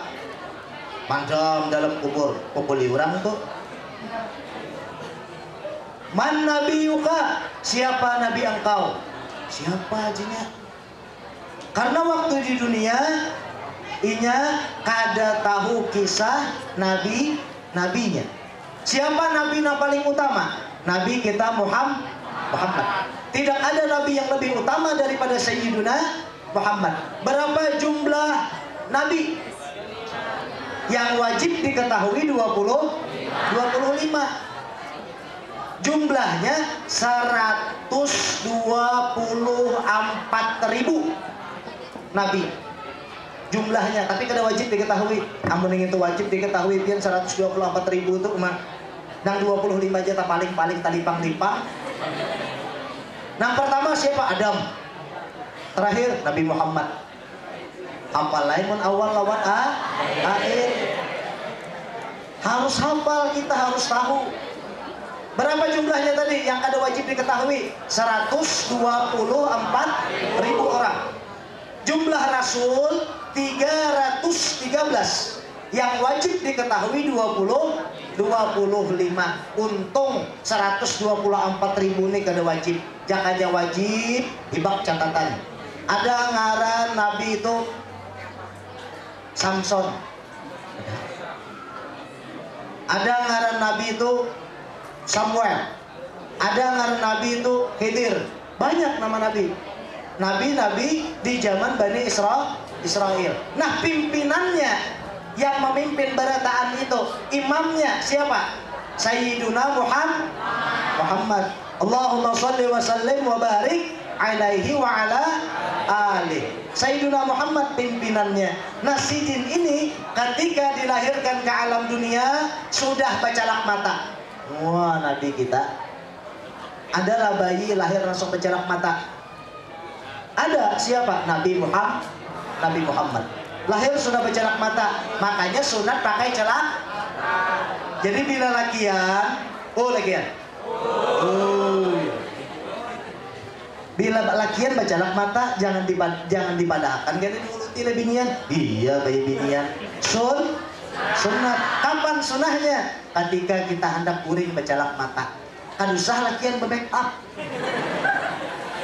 Mandam dalam kubur, pukuli orang tuh. Man nabiyuka? Siapa nabi engkau? Siapa ajinya? Karena waktu di dunia inya kada tahu kisah nabinya. Siapa nabi yang paling utama? Nabi kita Muhammad. Tidak ada nabi yang lebih utama daripada Sayyiduna Muhammad. Berapa jumlah nabi? Yang wajib diketahui 25. Jumlahnya 124.000 nabi. Jumlahnya, tapi kada wajib diketahui. Amun itu wajib diketahui pian 124.000 itu mah. Nang 25 aja tak paling talipang-lipang. Nang pertama siapa? Adam. Terakhir Nabi Muhammad. Hafal lain mun awal lawan akhir. Harus hafal, kita harus tahu. Berapa jumlahnya tadi yang ada wajib diketahui? 124.000 orang. Jumlah Rasul 313. Yang wajib diketahui 25. Untung 124.000 ini kada wajib. Jakanya wajib, hibak catatan. Ada ngaran Nabi itu Samson. Ada ngaran Nabi itu Samuel. Ada ngaran Nabi itu Khidir. Banyak nama Nabi. Nabi-nabi di zaman Bani Israel. Nah, pimpinannya yang memimpin berataan itu, imamnya siapa? Sayyiduna Muhammad. Allahumma shalli wa sallim wa barik alaihi wa ala alihi. Sayyiduna Muhammad pimpinannya. Nah, si jin ini ketika dilahirkan ke alam dunia sudah bercelak mata. Wah, Nabi kita. Adalah bayi lahir langsung bercelak mata. Ada siapa? Nabi Muhammad. Lahir sudah bercelak mata. Makanya sunat pakai celak. Jadi bila lakian, bila lakian bercelak mata jangan dipadahkan. Kan diuluti le binian. Iya bayi binian. Sunat. Kapan sunahnya? Ketika kita hendak kuring bercelak mata. Kan usah lakian be-make up.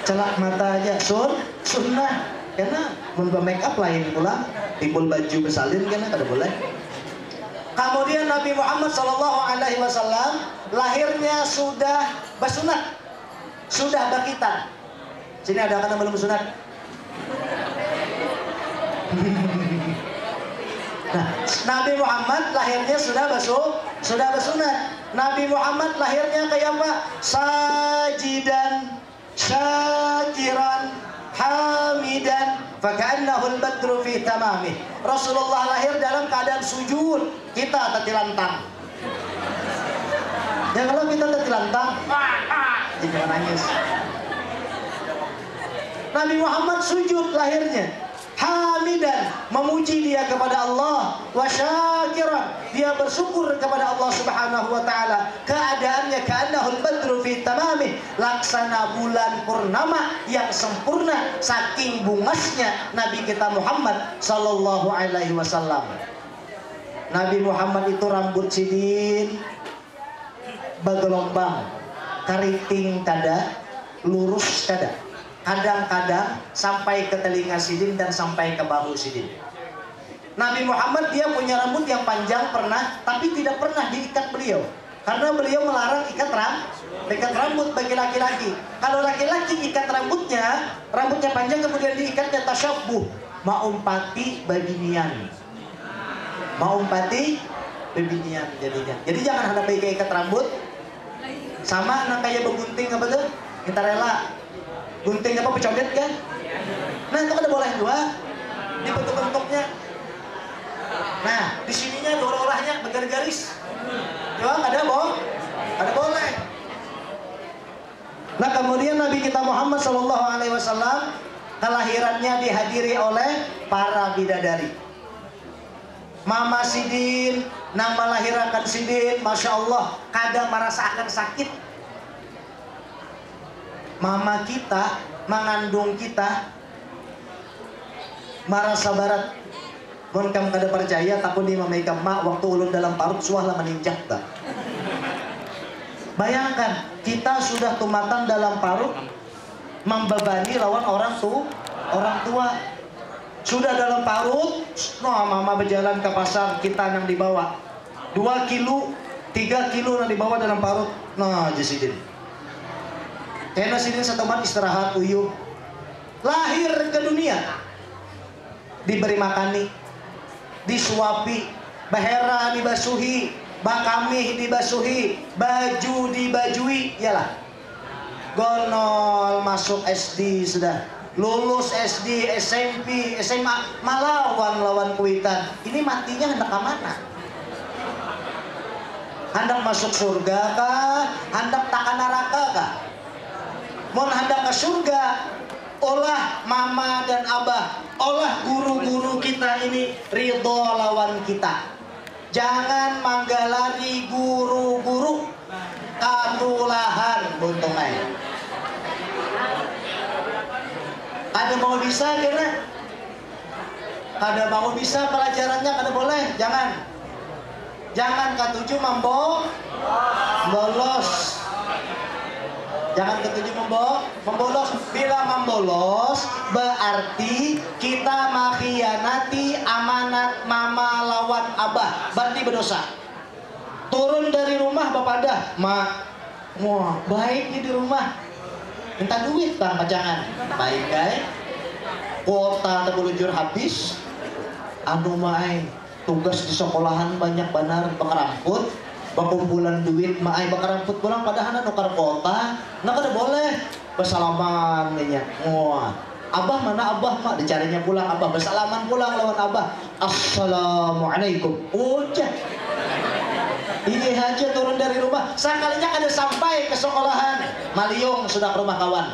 Celak mata aja sunnah. Karena mun be-make up lain pula. Timbul baju bersalin karena kada boleh. Kemudian Nabi Muhammad SAW lahirnya sudah bersunat, sudah berkitan. Sini ada kan yang belum sunat? Nah, Nabi Muhammad lahirnya sudah bersunat. Nabi Muhammad lahirnya kayak apa? Sajidan, syakiran, hamidan, faka'annahul badru fi tamamih. Rasulullah lahir dalam keadaan sujud. Kita tadi lantang. Ya kalau kita tadi lantang, jangan nangis. Nabi Muhammad sujud lahirnya. Hamidan, memuji dia kepada Allah. Wa syakiran, dia bersyukur kepada Allah Subhanahu wa taala. Keadaannya ka'annahul badru fi tamamih, laksana bulan purnama yang sempurna saking bungasnya Nabi kita Muhammad sallallahu alaihi wasallam. Nabi Muhammad itu rambut sidin bergelombang, keriting kada, lurus kada. kadang-kadang sampai ke telinga sidin dan sampai ke bahu sidin. Nabi Muhammad dia punya rambut yang panjang pernah, tapi tidak pernah diikat beliau. Karena beliau melarang ikat rambut bagi laki-laki. Kalau laki-laki ikat rambutnya panjang kemudian diikatnya tasyabbuh, maumpati babinian. Maumpati babinian jadinya. Jadi jangan hendak baik ikat rambut sama anak kayak begunting apa tuh? Kita rela gunting apa pecodet kan? Nah itu kan boleh juga di bentuk-bentuknya. Nah di sininya dororahnya bergaris-garis. Coba ada boleh. Nah kemudian Nabi kita Muhammad SAW kelahirannya dihadiri oleh para bidadari. Mama Sidin, nang melahirkan Sidin, Masya Allah, kadang merasakan sakit. Mama kita mengandung kita marasa barat. Mohon kamu kada percaya, takut dia memaikan mak waktu ulun dalam parut suahlah meninjak tak. Bayangkan kita sudah tumatan dalam parut membebani lawan orang tua. Sudah dalam parut, mama berjalan ke pasar, kita yang dibawa 2 kilo, 3 kilo yang dibawa dalam parut. Nah, Sidin. Karena Sidin seteman istirahat uyuh. Lahir ke dunia, diberi makani, disuapi, bahera dibasuhi, bakamih dibasuhi, baju dibajui, yalah. Gonol masuk SD sudah, lulus SD, SMP, SMA, lawan kuitan. Ini matinya hendak ke mana? Hendak masuk surga kah? Hendak tak neraka kah? Mohon hendak ke surga, olah mama dan abah, olah guru-guru kita ini ridho lawan kita. Jangan manggalari guru-guru katulahan buntungai. Ada mau bisa kira? Ada mau bisa pelajarannya kada boleh, jangan ketujuh membolos. Jangan ketujuh membolos. Bila membolos berarti kita mengkhianati amanat mama lawan abah, berarti berdosa. Turun dari rumah bapak dah, mak, wah baik di rumah, minta duit bang pajangan, baik guys. Kuota terbelujur habis, anu main tugas di sekolahan banyak benar bakaramput. Bakumpulan duit maai bakaramput pulang padahal nukar kota, nah kada boleh bersalaman nya. Wah, abah mana abah mak dicarinya pulang abah bersalaman pulang lawan abah. Assalamualaikum. Udah. Ini aja turun dari rumah, sekalinya kada sampai ke sekolahan, maliung sudah ke rumah kawan.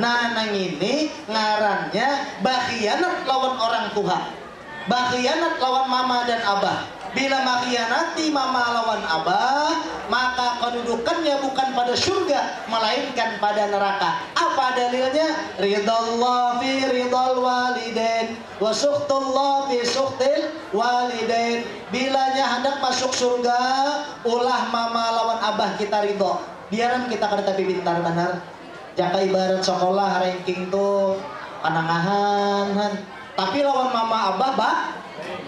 Nah, nang ini ngarannya bakhianat lawan orang tua, bakhianat lawan mama dan abah. Bila mengkhianati mama lawan abah, maka kedudukannya bukan pada surga, melainkan pada neraka. Apa dalilnya? Ridallah fi ridal walidain wa sukhtullah fi sukhtil walidain. Bilanya hendak masuk surga, ulah mama lawan abah kita ridho. Biaran kita kada tapi pintar benar. Jaka ibarat sekolah ranking tuh panangahan, tapi lawan mama abah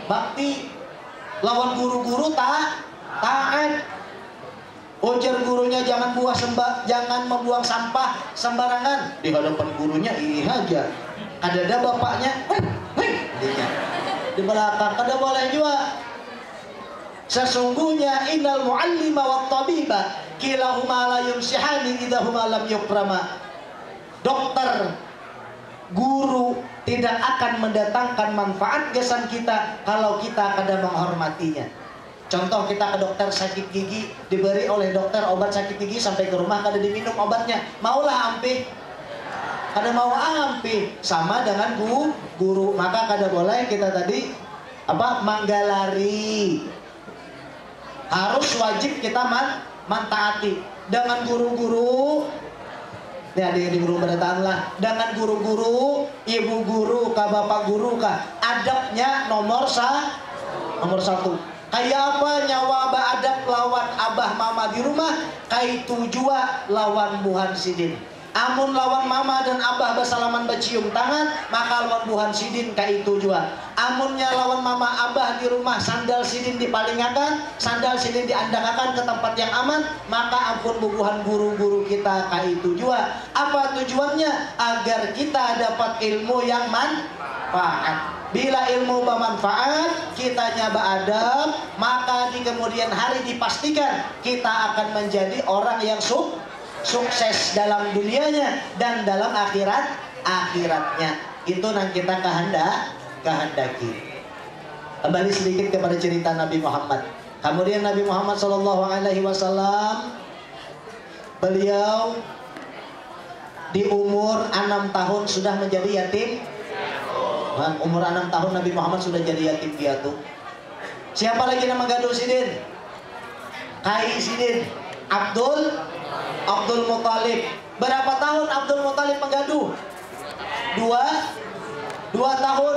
bakti. Lawan guru-guru taat. Ujar gurunya jangan membuang sampah sembarangan di hadapan gurunya. Ini aja. Ada bapaknya, di belakang kada boleh juga. Sesungguhnya innal muallima wat tabiba kilahuma la yumsihani idza huma lam yukrama. Dokter, guru tidak akan mendatangkan manfaat kesan kita kalau kita kada menghormatinya. Contoh kita ke dokter sakit gigi, diberi oleh dokter obat sakit gigi sampai ke rumah kada diminum obatnya, maulah ampi? Kada mau ampi. Sama dengan guru, maka kada boleh kita tadi manggalari. Harus wajib kita mentaati dengan guru-guru. Ya di guru berdataan lah. Dengan guru-guru, ibu guru kah, bapak guru kah, adabnya nomor 1. Kayak apa nyawa beradab lawan abah mama di rumah, kaitu jua lawan Muhan Sidin. Amun lawan mama dan abah bersalaman bercium tangan, maka lawan buhan sidin ka itu juga. Amunnya lawan mama abah di rumah sandal sidin dipalingakan, sandal sidin diandakakan ke tempat yang aman, maka ampun bubuhan guru-guru kita ka itu juga. Apa tujuannya? Agar kita dapat ilmu yang manfaat. Bila ilmu bermanfaat, kitanya beradab, maka di kemudian hari dipastikan kita akan menjadi orang yang sukses dalam dunianya dan dalam akhiratnya. Itu yang kita kehendaki. Kembali sedikit kepada cerita Nabi Muhammad. Kemudian Nabi Muhammad SAW, beliau di umur 6 tahun sudah menjadi yatim. Umur 6 tahun Nabi Muhammad sudah jadi yatim piatu. Siapa lagi nama gaduh sidin? Kai sidin Abdul Muthalib. Berapa tahun Abdul Muthalib menggaduh? 2 tahun.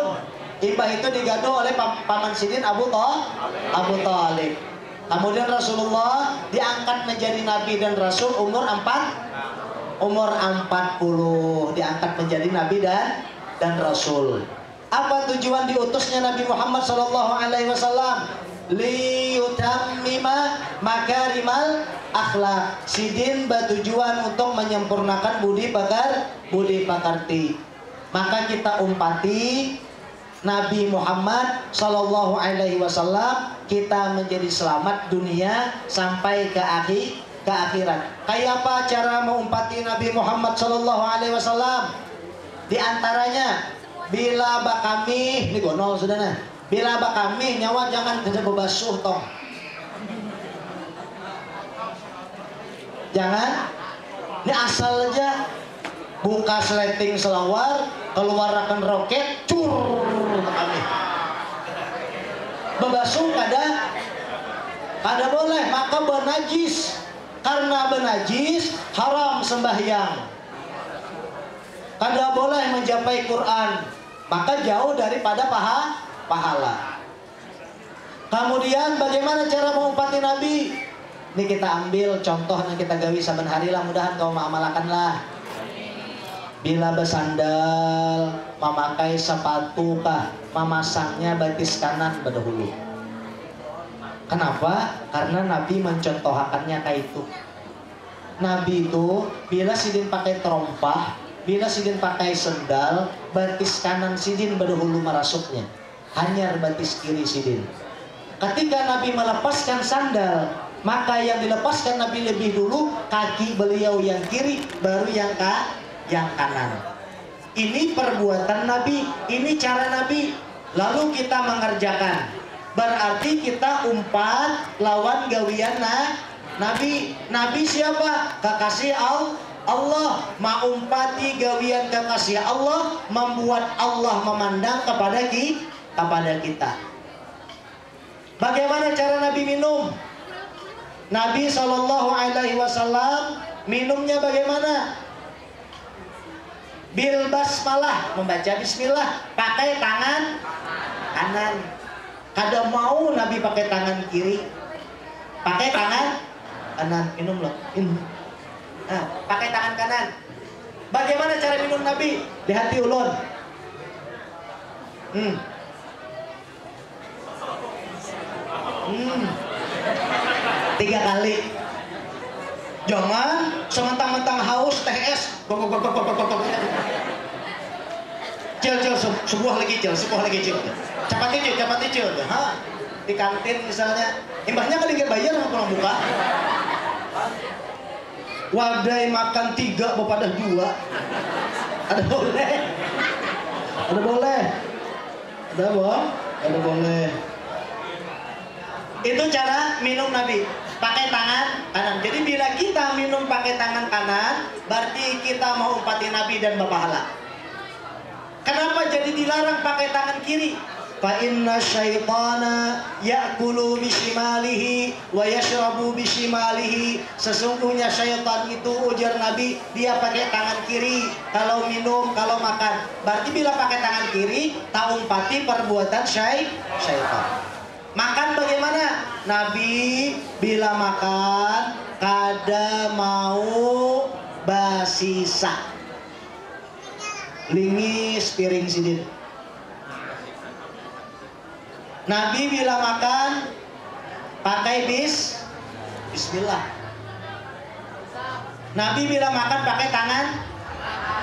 Imbah itu digaduh oleh paman sidin Abu Thalib. Kemudian Rasulullah diangkat menjadi nabi dan rasul umur 40 diangkat menjadi nabi dan rasul. Apa tujuan diutusnya Nabi Muhammad SAW? Liyutammima makarimal akhlak. Sidin bertujuan untuk menyempurnakan budi pekerti. Maka kita umpati Nabi Muhammad SAW, kita menjadi selamat dunia sampai ke akhirat. Kayak apa cara mengumpati Nabi Muhammad SAW? Di antaranya, bila bakami, ini gonol sudah nah. Bila bakami nyawa jangan kerja bebasuh tong. Jangan. Ini asal aja buka sleting selawar, keluarkan roket, cur kami. Bebasuh kada boleh, maka benajis. Karena benajis haram sembahyang. Kada boleh mencapai Quran, maka jauh daripada pahala. Kemudian bagaimana cara mengumpati Nabi? Ini kita ambil contoh yang kita gawi saben hari lah, mudahan kau mengamalkanlah. Bila bersandal, memakai sepatu kah, memasangnya batis kanan berdahulu. Kenapa? Karena Nabi mencontohakannya kayak itu. Nabi itu bila sidin pakai terompah, bila sidin pakai sendal, batis kanan sidin berdahulu merasuknya. Hanya batis kiri sidin. Ketika Nabi melepaskan sandal, maka yang dilepaskan Nabi lebih dulu kaki beliau yang kiri, baru yang kanan. Ini perbuatan Nabi, ini cara Nabi. Lalu kita mengerjakan. Berarti kita umpat lawan gawian Nabi. Nabi siapa? Kekasih Allah. Maumpati gawian kekasih Allah, membuat Allah memandang kepada kita. Bagaimana cara Nabi minum? Nabi SAW minumnya bagaimana? Bil basmalah, membaca bismillah, pakai tangan kanan. Kada mau Nabi pakai tangan kiri, pakai tangan kanan. Minum loh, minum. Nah, pakai tangan kanan. Bagaimana cara minum Nabi? Di hati ulun. 3 kali. Jangan sementang-mentang haus teh es. Cil, sebuah lagi cil. Cepat cil. Di kantin misalnya, imbahnya kali nggak bayar nggak pulang buka. Wadai makan 3 bepadah 2. Ada boleh. Itu cara minum Nabi, pakai tangan kanan. Jadi bila kita minum pakai tangan kanan, berarti kita mau umpati Nabi dan berpahala. Kenapa jadi dilarang pakai tangan kiri? Fa inna syaitana ya'kulu bishimalihi wa yashrabu bishimalihi. Sesungguhnya syaitan itu, ujar Nabi, dia pakai tangan kiri kalau minum, kalau makan. Berarti bila pakai tangan kiri, tak umpati perbuatan syaitan. Makan bagaimana? Nabi bila makan kada mau basisa. Lingis piring sidin. Nabi bila makan pakai bismillah. Nabi bila makan pakai tangan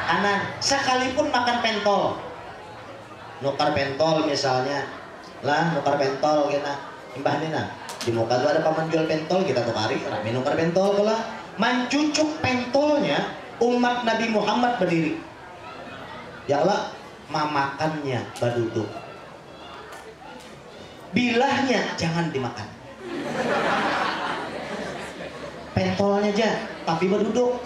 kanan. Sekalipun makan pentol, nukar pentol misalnya, lah nukar pentol kita imbah nina. Di muka tuh ada paman jual pentol, kita tukari, rame nukar pentol kalau mencucuk pentolnya umat Nabi Muhammad berdiri. Ya Allah, mamakannya baduduk. Bilahnya jangan dimakan. Pentolnya aja, tapi berduduk.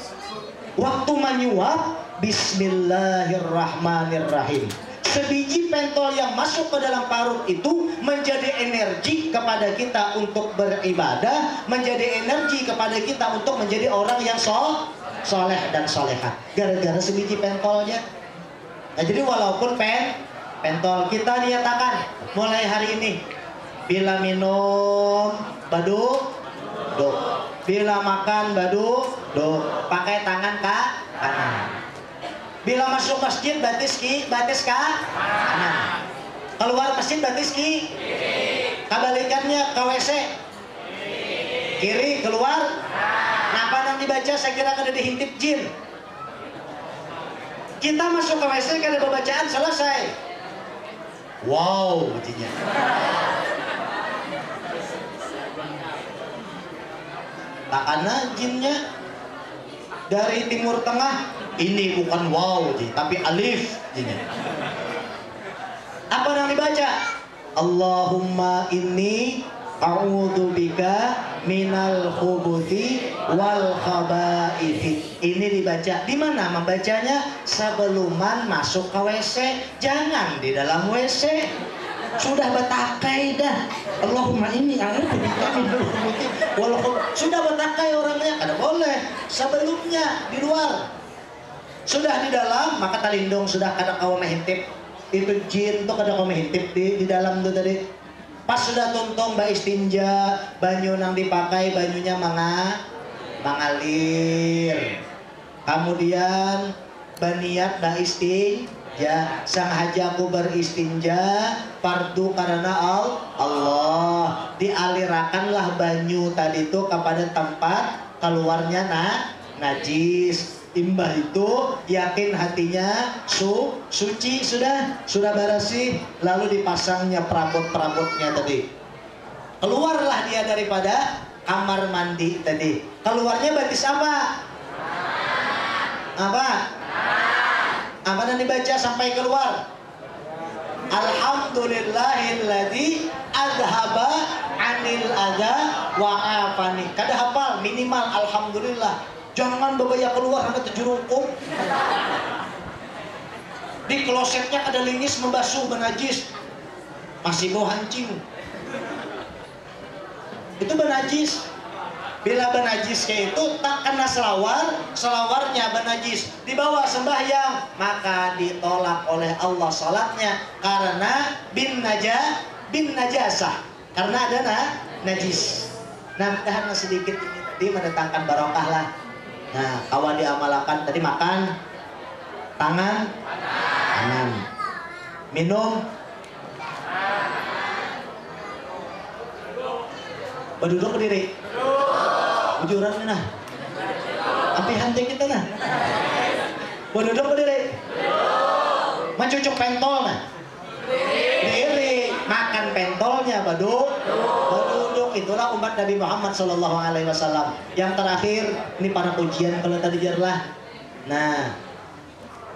Waktu menyuap, bismillahirrahmanirrahim. Sebiji pentol yang masuk ke dalam parut itu menjadi energi kepada kita untuk beribadah, menjadi energi kepada kita untuk menjadi orang yang soleh dan solehah. Gara-gara sebiji pentolnya. Nah, jadi walaupun pentol kita niatakan mulai hari ini, bila minum baduk, bila makan baduk, pakai tangan kanan. Bila masuk masjid batis kanan. Keluar masjid batis kebalikannya ke WC kiri keluar. Napa yang dibaca saya kira kada dihintip jin. Kita masuk ke WC kada bacaan selesai. Wow, bunyinya. Tak karena jinnya dari Timur Tengah. Ini bukan wow, tapi alif. Apa yang dibaca? Allahumma inni a'udzubika minal khubuthi wal khabaithi. Ini dibaca. Di mana membacanya? Sebelum masuk ke WC. Jangan di dalam WC. Sudah betakai dah. Allahumma inni a'udzubika minal khubuthi wal khabaithi. Sudah betakai orangnya. Kada boleh. Sebelumnya di luar. Sudah di dalam, maka talindong sudah kada kau mehintip. Itu jin tuh kada kau mehintip di dalam tuh tadi. Pas sudah tuntong ba istinja, banyu nang dipakai banyunya mengalir. Kemudian baniat ba istinja, sang hajaku beristinja fardu karena Allah. Dialirakanlah banyu tadi tuh kepada tempat keluarnya najis. Imbah itu yakin hatinya suci sudah bersih, lalu dipasangnya perabot-perabotnya tadi. Keluarlah dia daripada kamar mandi tadi. Keluarnya batis apa? Apa yang dibaca sampai keluar? Alhamdulillahilladzi adhaba anil adha wa afani. Kada hafal minimal alhamdulillah. Jangan babaya keluar hanya terjerungkup. Di klosetnya ada lingis membasuh benajis. Masih bau hancing. Itu benajis. Bila benajis kayak itu tak kena selawarnya benajis. Dibawa sembahyang, maka ditolak oleh Allah salatnya karena bin najasah. Karena ada najis. Nah, mudahan sedikit ini tadi mendatangkan barokah lah. Nah, kawan diamalkan tadi makan tangan kanan, minum berduduk berdiri, bujuran nah, sampai hanting kita nah, berduduk berdiri, mencucuk pentol nah, berdiri, makan pentolnya berduduk. Itulah umat Nabi Muhammad SAW. Yang terakhir, ini para pujian kalau tadi jarlah. Nah,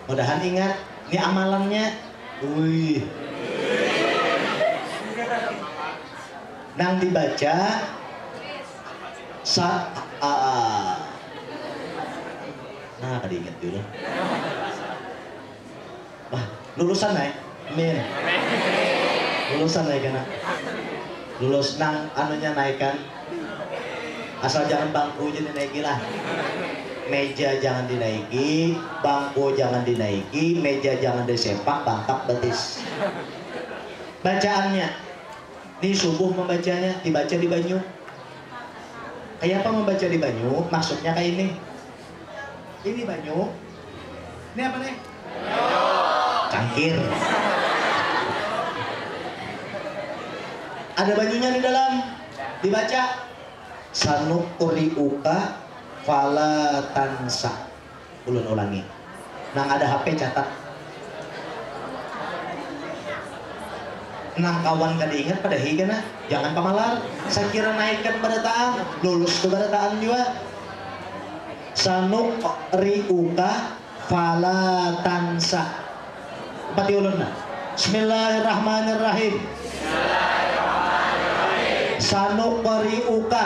mudahan ingat, ini amalannya. Wih. Nang dibaca nah, tadi ingat dulu. Wah, lulusan naik. Amin. Lulusan naik kan? Lulus nang anunya naikkan, asal jangan bangkunya dinaiki lah, meja jangan dinaiki, bangku jangan dinaiki, meja jangan disepak, bangkak betis. Bacaannya di subuh membacanya dibaca di banyu. Kayak apa membaca di banyu? Maksudnya kayak ini, Ini banyu. Ini apa nih? Cangkir. Ada banyunya di dalam. Dibaca. Sanuqri'uka fala tansa. Ulun ulangi. Nang ada HP catat. Nang kawan kada ingat pada higana. Jangan pamalar. Saya kira naikkan barataan. Lulus ke barataan juga. Sanuqri'uka fala tansa. Pati ulun na. Bismillahirrahmanirrahim. Sanuqri'uka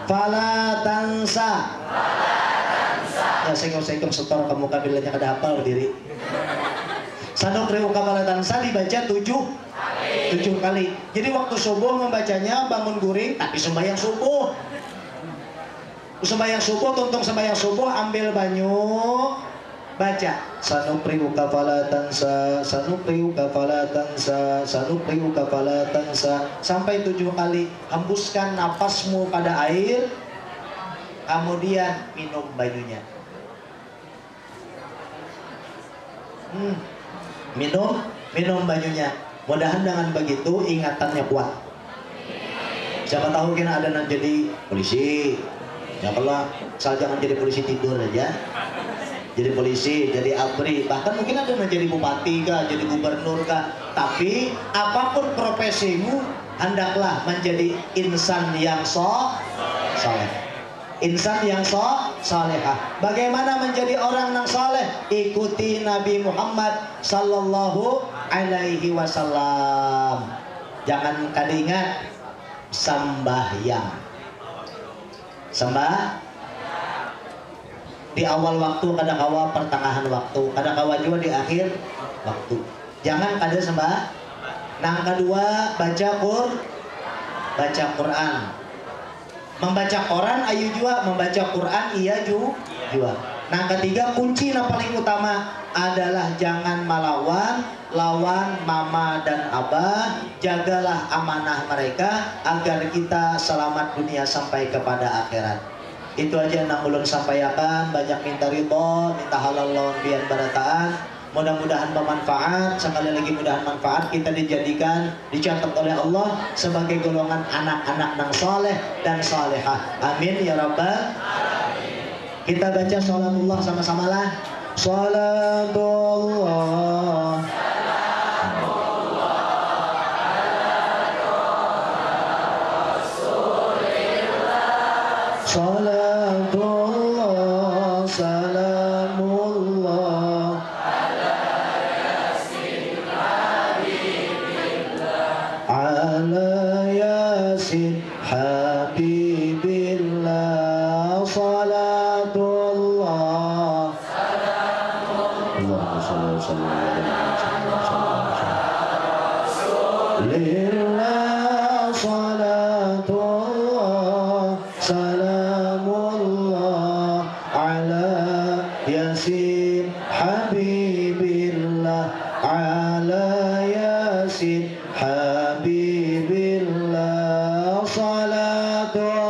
fala tansa. Ya sengkong setor kamu kabilanya kada hafal berdiri. Sanuqri'uka fala tansa dibaca 7 kali. Jadi waktu subuh membacanya bangun guring tapi sembahyang subuh. Sembahyang subuh, tuntung sembahyang subuh, ambil banyu, baca Sanuqri'uka fala tansa, Sanuqri'uka fala tansa, Sanuqri'uka fala tansa sampai 7 kali. Hembuskan napasmu pada air, kemudian minum banyunya. Minum banyunya. Mudahan dengan begitu ingatannya kuat. Siapa tahu kena ada yang jadi polisi. Ya Allah, asal jangan jadi polisi tidur aja. Jadi polisi, jadi abri, bahkan mungkin ada yang jadi bupati kah, jadi gubernur kah. Tapi apapun profesimu, hendaklah menjadi insan yang soleh. Insan yang solehah. Bagaimana menjadi orang yang soleh? Ikuti Nabi Muhammad sallallahu alaihi wasallam. Jangan kadingat sembahyang. Di awal waktu, kadang kawa pertengahan waktu, kadang kawa juga di akhir waktu. Jangan kada sembah. Nang kedua baca Quran. Membaca Quran ayu juga, membaca Quran iya juga. Nang ketiga kunci yang paling utama adalah jangan lawan mama dan abah. Jagalah amanah mereka agar kita selamat dunia sampai kepada akhirat. Itu aja yang ulun sampaikan. Banyak minta ridho, minta halal lawan biar barataan. Mudah-mudahan bermanfaat. Sekali lagi mudahan manfaat. Kita dijadikan, dicatat oleh Allah sebagai golongan anak-anak yang soleh dan solehah. Amin ya rabbal. Kita baca sholatullah sama-sama lah. Sholatullah. Salatullah, salamullah ala yasin habibillah. Salatullah, Allahumma salli wa sallim lillah. Salatullah, salamullah ala yasin habibillah, ala yasin habibillah. Salatullah,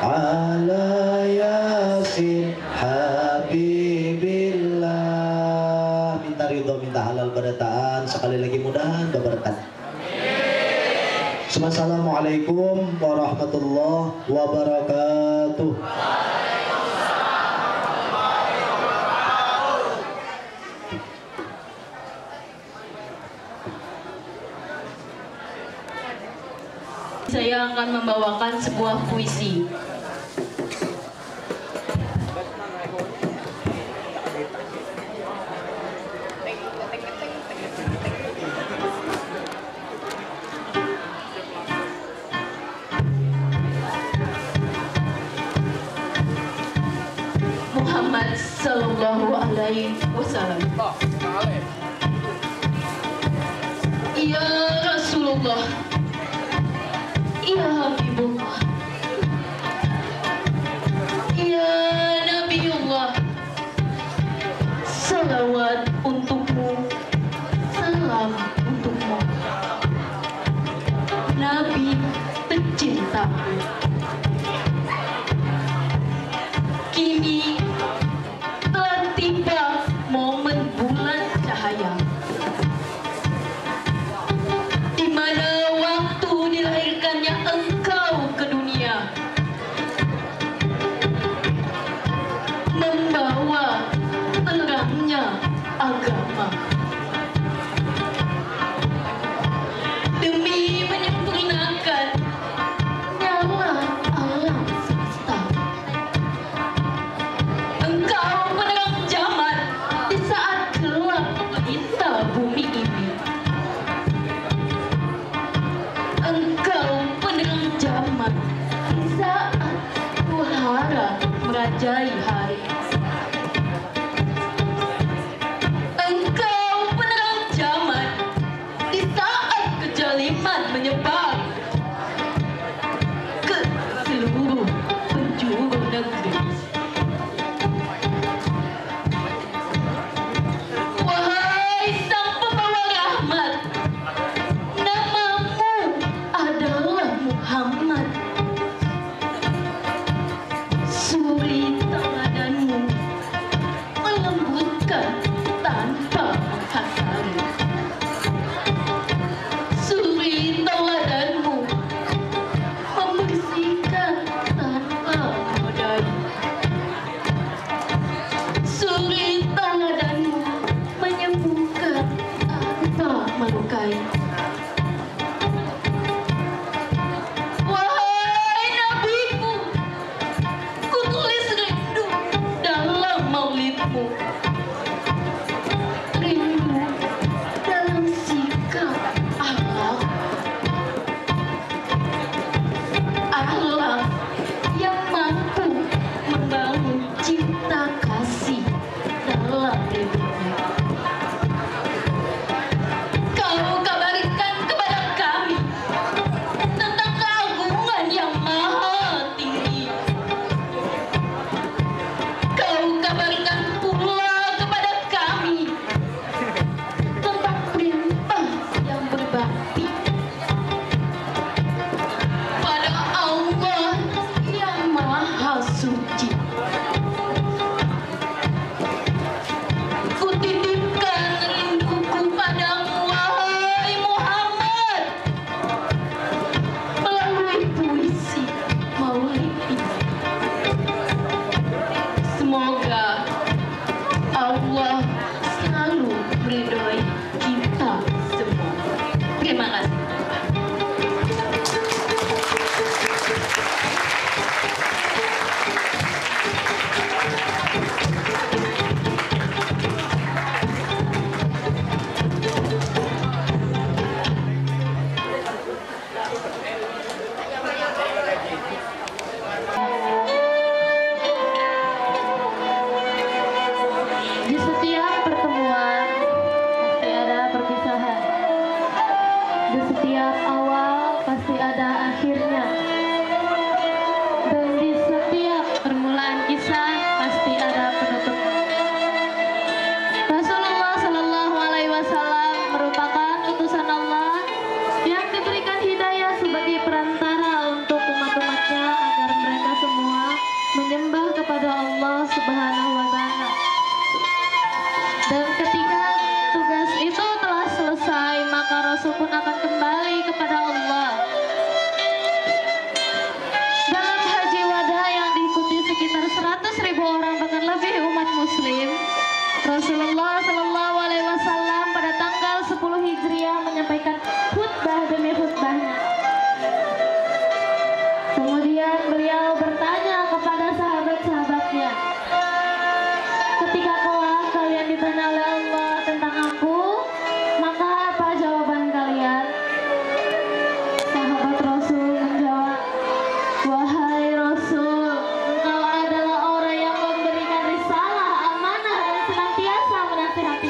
ala yasin habibillah. Minta ridho, minta halal barataan. Sekali lagi mudahan berberkat. Assalamualaikum warahmatullahi wabarakatuh. Saya akan membawakan sebuah puisi. Muhammad sallallahu alaihi wasallam. Ya Rasulullah, ya Habibullah, merajai hari. Engkau penerang zaman di saat kejaliman menyebar ke seluruh penjuru negeri. Wahai sang pembawa rahmat, namamu adalah Muhammad. Suri teladanmu melembutkan tanpa menghasari. Suri teladanmu membersihkan tanpa menodai. Suri teladanmu menyembuhkan tanpa melukai. Wahai nabiku, kutulis rindu dalam maulidmu. Rindu dalam sikap akhlak. Akhlak yang mampu membangun cinta kasih dalam dirinya. Kau kabarkan kepada kami tentang keagungan yang maha tinggi. Kau kabarkan pula kepada kami tentang perintah yang berbakti pada Allah yang maha suci. Kutitipkan rinduku padamu, wahai Muhammad, melalui puisi maulid ini. Semoga Allah selalu meridhoi kita semua. Terima kasih. Di setiap pertemuan pasti ada perpisahan. Di setiap awal pasti ada akhirnya. Dan di setiap permulaan kisah pasti ada penutup. Rasulullah Shallallahu Alaihi Wasallam merupakan utusan Allah yang diberikan hidayah sebagai perantara untuk umat-umatnya agar mereka semua menyembah kepada Allah Subhanahu Wa Taala. Dan ketika tugas itu telah selesai, maka Rasul pun akan kembali kepada Allah. Dalam haji wada yang diikuti sekitar 100.000 orang bahkan lebih umat muslim, Rasulullah Shallallahu Alaihi Wasallam pada tanggal 10 Hijriah menyampaikan khutbah demi khutbahnya. Kemudian beliau bertanya kepada sahabat-sahabatnya, ketika kelak kalian ditanya oleh Allah tentang aku, maka apa jawaban kalian? Sahabat Rasul menjawab, wahai Rasul, engkau adalah orang yang memberikan risalah, amanah dan senantiasa menasihati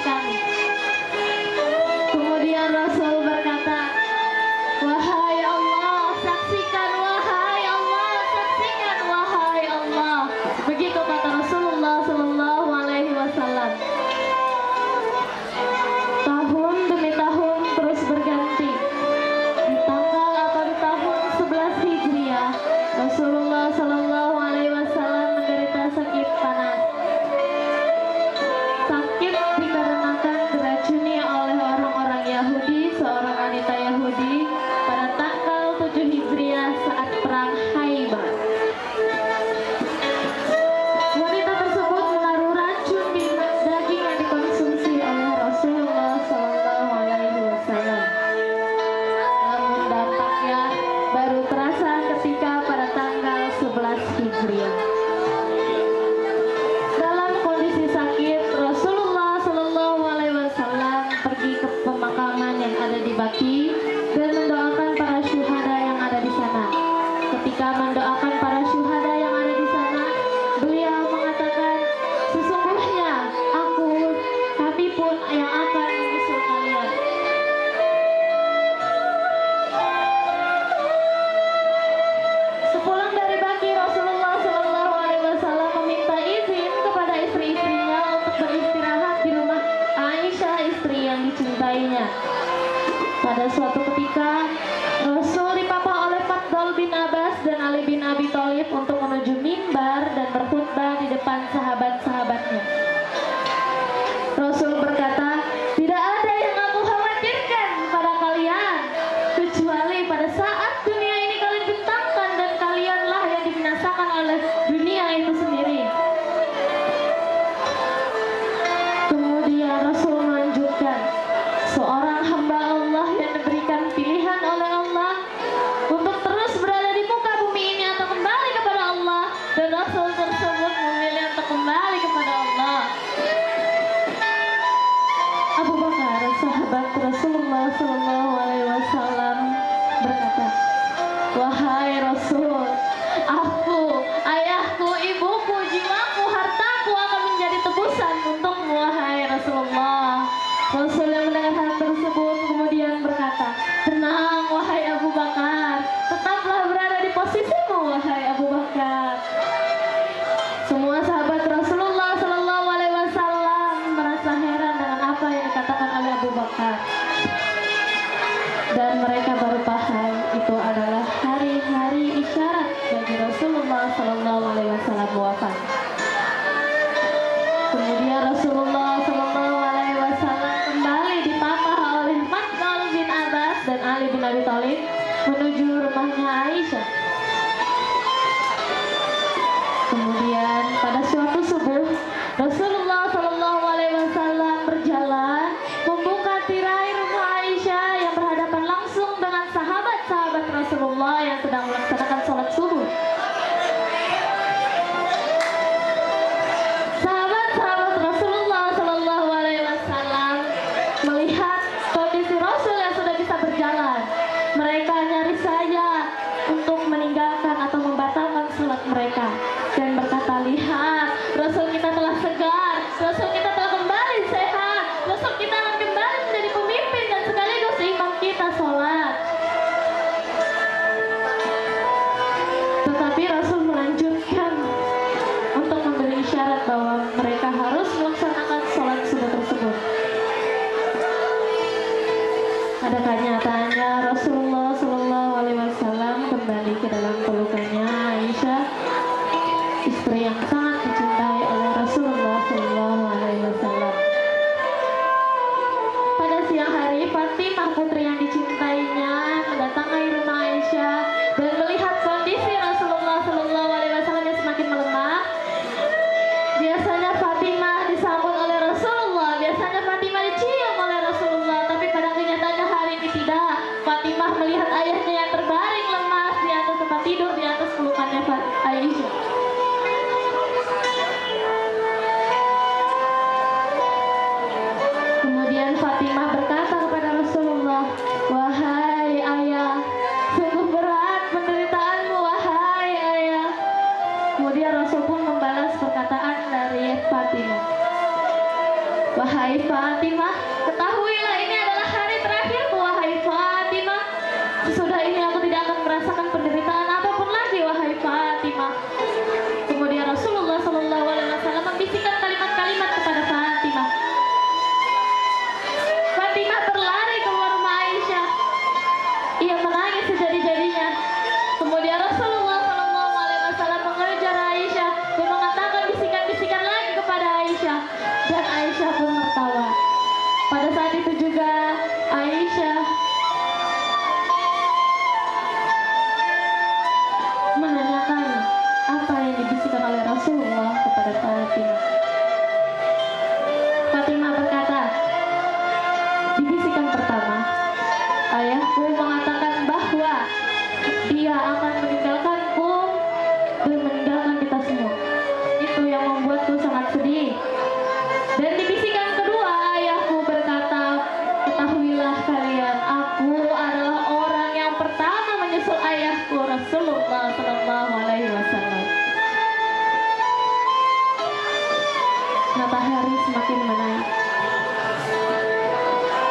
pada suatu ketika Rasul dipapah oleh Fadl bin Abbas dan Ali bin Abi Thalib untuk menuju mimbar dan berkhutbah di depan sahabat-sahabatnya. Rasul berkata, "Tidak ada yang aku khawatirkan pada kalian, kecuali pada saat dunia ini kalian bentangkan dan kalianlah yang dibinasakan oleh dunia itu sendiri." Kemudian Rasul melanjutkan, seorang hamba Allah yang diberikan pilihan oleh Allah untuk terus berada di muka bumi ini atau kembali kepada Allah, dan Rasul tersebut memilih untuk kembali kepada Allah. Abu Bakar, sahabat Rasulullah SAW, berkata, "Wahai Rasul, aku, ayahku, ibuku, jiwaku, hartaku akan menjadi tebusan untukmu, wahai Rasulullah." Rasul yang mendengar hal tersebut kemudian berkata, "Tenang, wahai Abu Bakar, tetaplah berada di posisimu, wahai Abu Bakar." Semua sahabat Rasulullah SAW merasa heran dengan apa yang dikatakan oleh Abu Bakar, dan mereka baru paham itu adalah hari-hari isyarat bagi Rasulullah SAW wafat. Kemudian Rasulullah SAW kembali dipapah oleh Fadl bin Abbas dan Ali bin Abi Thalib menuju rumahnya Aisyah. Kemudian pada suatu subuh Rasulullah SAW berjalan membuka tirai rumah Aisyah yang berhadapan langsung dengan sahabat-sahabat Rasulullah yang sedang melaksanakan sholat subuh. Sahabat-sahabat Rasulullah SAW melihat kondisi Rasul yang sudah bisa berjalan. Mereka nyaris saja untuk meninggalkan atau membatalkan sholat mereka dan berkata, "Lihat, Rasul kita telah segar, Rasul kita telah kembali sehat, Rasul kita akan kembali menjadi pemimpin dan sekaligus imam kita sholat." Tetapi Rasul melanjutkan untuk memberi isyarat bahwa mereka harus melaksanakan sholat subuh tersebut. Pada kenyataannya Rasulullah SAW kembali ke dalam pelukannya Aisyah, istri yang sangat dicintai oleh Rasulullah SAW. Pada siang hari, Fatimah, putri yang dicintainya, mendatangi rumah Aisyah dan melihat kondisi Rasulullah SAW yang semakin melemah. Biasanya Fatimah disambut oleh Rasulullah, biasanya Fatimah dicium oleh Rasulullah, tapi pada kenyataannya hari ini tidak. Fatimah melihat ayahnya yang terbaring lemas di atas tempat tidur di atas pelukannya Aisyah. Kemudian Fatimah berkata kepada Rasulullah, "Wahai ayah, sungguh berat penderitaanmu, wahai ayah." Kemudian Rasul pun membalas perkataan dari Fatimah, "Wahai Fatimah, ketahuilah ini adalah hari terakhirku, wahai Fatimah. Sesudah ini aku tidak akan merasakan penderitaan apapun lagi, wahai Fatimah." Kemudian Rasulullah SAW membisikkan kalimat-kalimat kepada Fatimah. Fatimah berlari keluar rumah Aisyah. Ia menangis sejadi-jadinya. Kemudian Rasulullah SAW mengejar Aisyah dan mengatakan bisikan-bisikan lagi kepada Aisyah, dan Aisyah pun tertawa. Pada saat itu juga Aisyah menanyakan apa yang dibisikkan oleh Rasulullah kepada Fatimah. Fatimah berkata, "Dibisikan pertama, ayahku mengatakan bahwa dia akan meninggalkanku dan meninggalkan kita semua. Itu yang membuatku sangat sedih. Dan dibisikan kedua, ayahku berkata, ketahuilah kalian, aku adalah orang yang pertama menyusul ayahku Rasulullah SAW." Matahari semakin menaik.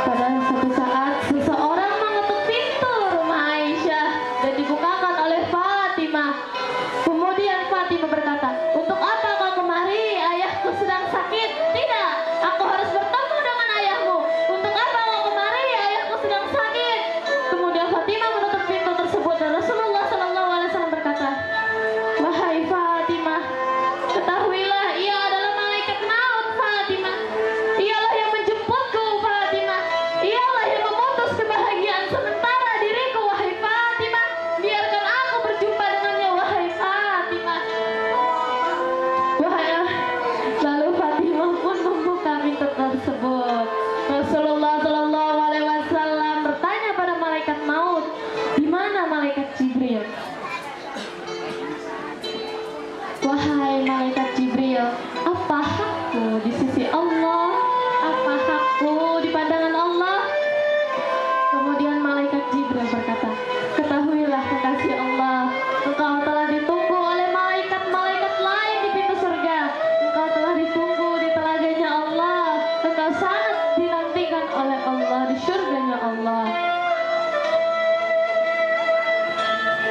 Pada suatu saat, seseorang mengetuk pintu rumah Aisyah dan dibukakan oleh Fatimah. Kemudian Fatimah berkata, "Untuk apa kau kemari? Ayahku sedang sakit." "Tidak, aku harus bertemu dengan ayahmu." "Untuk apa kau kemari? Ayahku sedang sakit." wahai malaikat Jibril, apa hakku di sisi Allah? Apa hakku di pandangan Allah? Kemudian malaikat Jibril berkata, ketahuilah kekasih Allah, engkau telah ditunggu oleh malaikat-malaikat lain di pintu surga. Engkau telah ditunggu di telaganya Allah. Engkau sangat dinantikan oleh Allah di surganya Allah.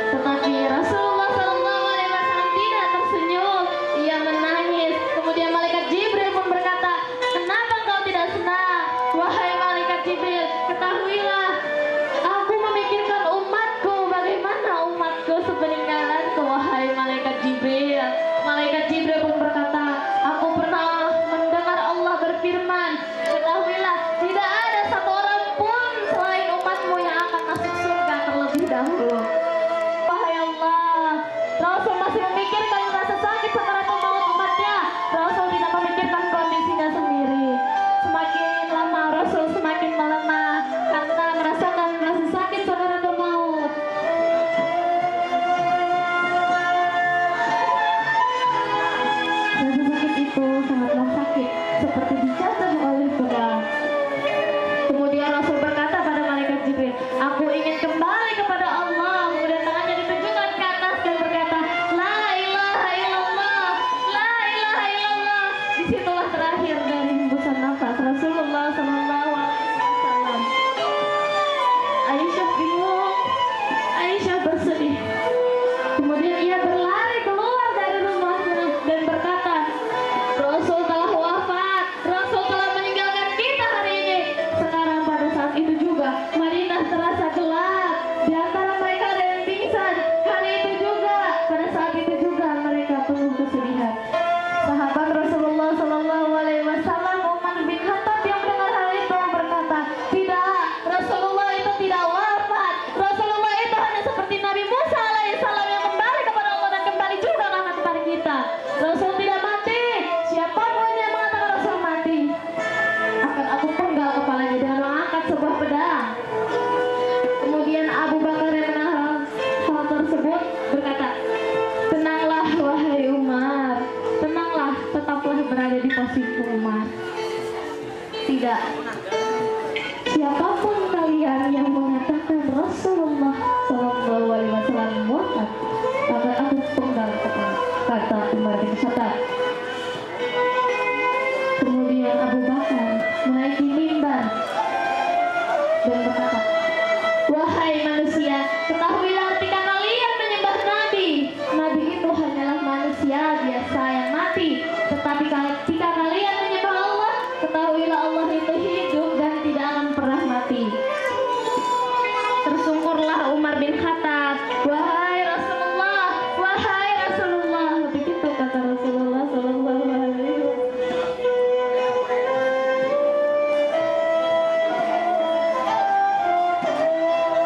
Tetapi Rasulullah SAW tidak tersenyum, ia menangis. Kemudian malaikat Jibril pun berkata, kenapa engkau tidak senang? Wahai malaikat Jibril, ketahuilah, aku memikirkan umatku, bagaimana umatku sepeninggalanku, wahai malaikat Jibril. Malaikat Jibril pun berkata, aku pernah mendengar Allah berfirman, ketahuilah, tidak ada satu orang pun selain umatmu yang akan masuk surga terlebih dahulu. Wahai Allah, Rasul masih memikirkan rasa sakit sakaratul maut umatnya. Rasul tidak memikirkan kondisinya sendiri. Semakin lama Rasul semakin melemah karena merasakan rasa sakit sakaratul maut. Rasa sakit itu sangatlah sakit, seperti dijatuh oleh pedang. Kemudian Rasul berkata pada malaikat Jibril, aku ingin kembali kepada Allah. Kemudian tangannya ditunjukkan ke atas dan berkata, La ilaha illallah, La ilaha illallah. Disitulah terakhir dari hembusan nafas Rasulullah SAW. Aisyah bingung, Aisyah bersedih. Kemudian ia berlari keluar dari rumahnya dan berkata, Rasul telah wafat, Rasul telah meninggalkan kita hari ini. Sekarang pada saat itu juga Madinah terasa gelap. Di antara mereka ada yang pingsan. Hari itu juga, pada saat itu juga mereka penuh kesedihan. Sahabat Rasulullah SAW, Umar bin Khattab yang mendengar hal itu berkata, tidak, Rasulullah itu tidak wafat. Rasulullah itu hanya seperti Nabi Musa alaihissalam yang kembali kepada Allah dan kembali juga kepada kita. Rasul tidak mati. Siapapun yang mengatakan Rasul mati, akan aku penggal kepalanya dengan mengangkat sebuah pedang. Kemudian Abu Bakar yang mendengar hal tersebut berkata, tenanglah wahai Umar, tenanglah, tetaplah berada di posisi Umar. Tidak, siapapun kalian yang mengatakan Rasulullah SAW wafat, maka aku penggal kepala, kata Umar bin Khattab. Kemudian Abu Bakar menaiki mimbar dan berkata, wahai manusia, ketahuilah ketika kalian menyembah Nabi, Nabi itu hanyalah manusia biasa yang mati. Tetapi ketika kalian menyembah Allah, ketahuilah Allah itu hidup dan tidak akan pernah mati. Tersungkurlah Umar bin Khattab, wahai Rasulullah, wahai Rasulullah. Begitu kata Rasulullah SAW.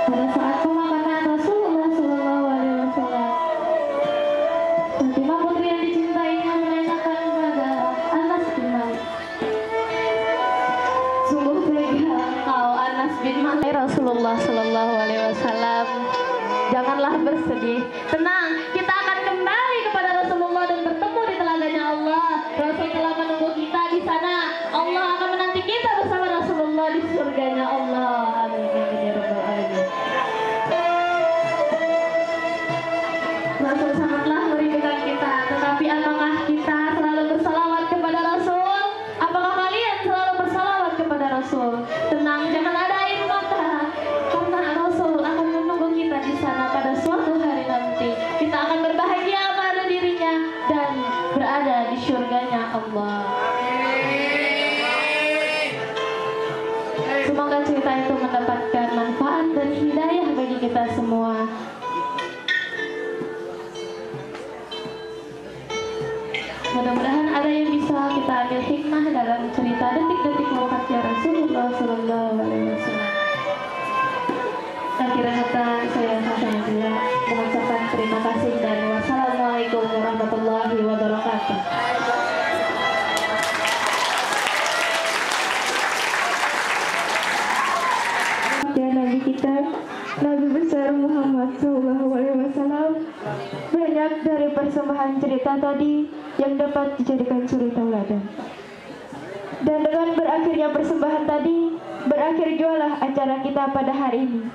Pada saat pemakaman Rasulullah SAW, Fatimah putri yang dicintainya menanyakan kepada Anas bin Malik, sungguh tega engkau Anas bin Malik. Rasulullah SAW, janganlah bersedih, tenang, kita akan kembali kepada Rasulullah dan bertemu di telaganya Allah. Rasul telah menunggu kita di sana. Allah akan menanti kita bersama Rasulullah di surganya Allah. Amin ya rabbal alamin. Rasul sangatlah merindukan kita, tetapi apakah kita selalu bersalawat kepada Rasul? Apakah kalian selalu bersalawat kepada Rasul? Tenang, jangan ada air mata, karena Rasul akan menunggu kita di sana pada suatu hari nanti. Kita akan berbahagia pada dirinya dan berada di surganya Allah. Semoga cerita itu mendapatkan manfaat dan hidayah bagi kita semua. Mudah-mudahan ada yang bisa kita ambil hikmah dalam cerita detik-detik wafatnya Rasulullah SAW. Akhirnya kata saya Hasanullah mengucapkan terima kasih dan wassalamualaikum warahmatullahi wabarakatuh. Ya Nabi kita, Nabi besar Muhammad SAW, banyak dari persembahan cerita tadi yang dapat dijadikan suri tauladan. Dan dengan berakhirnya persembahan tadi, berakhir jualah acara kita pada hari ini.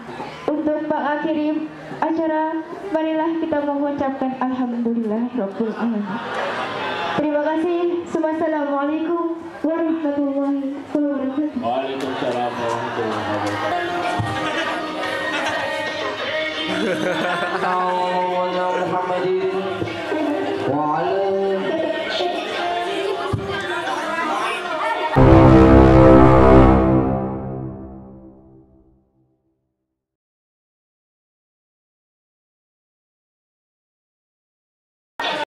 Untuk mengakhiri acara, marilah kita mengucapkan Alhamdulillah Rabbil Alamin. Terima kasih. Wassalamualaikum warahmatullahi wabarakatuh. Waalaikumsalam warahmatullahi wabarakatuh.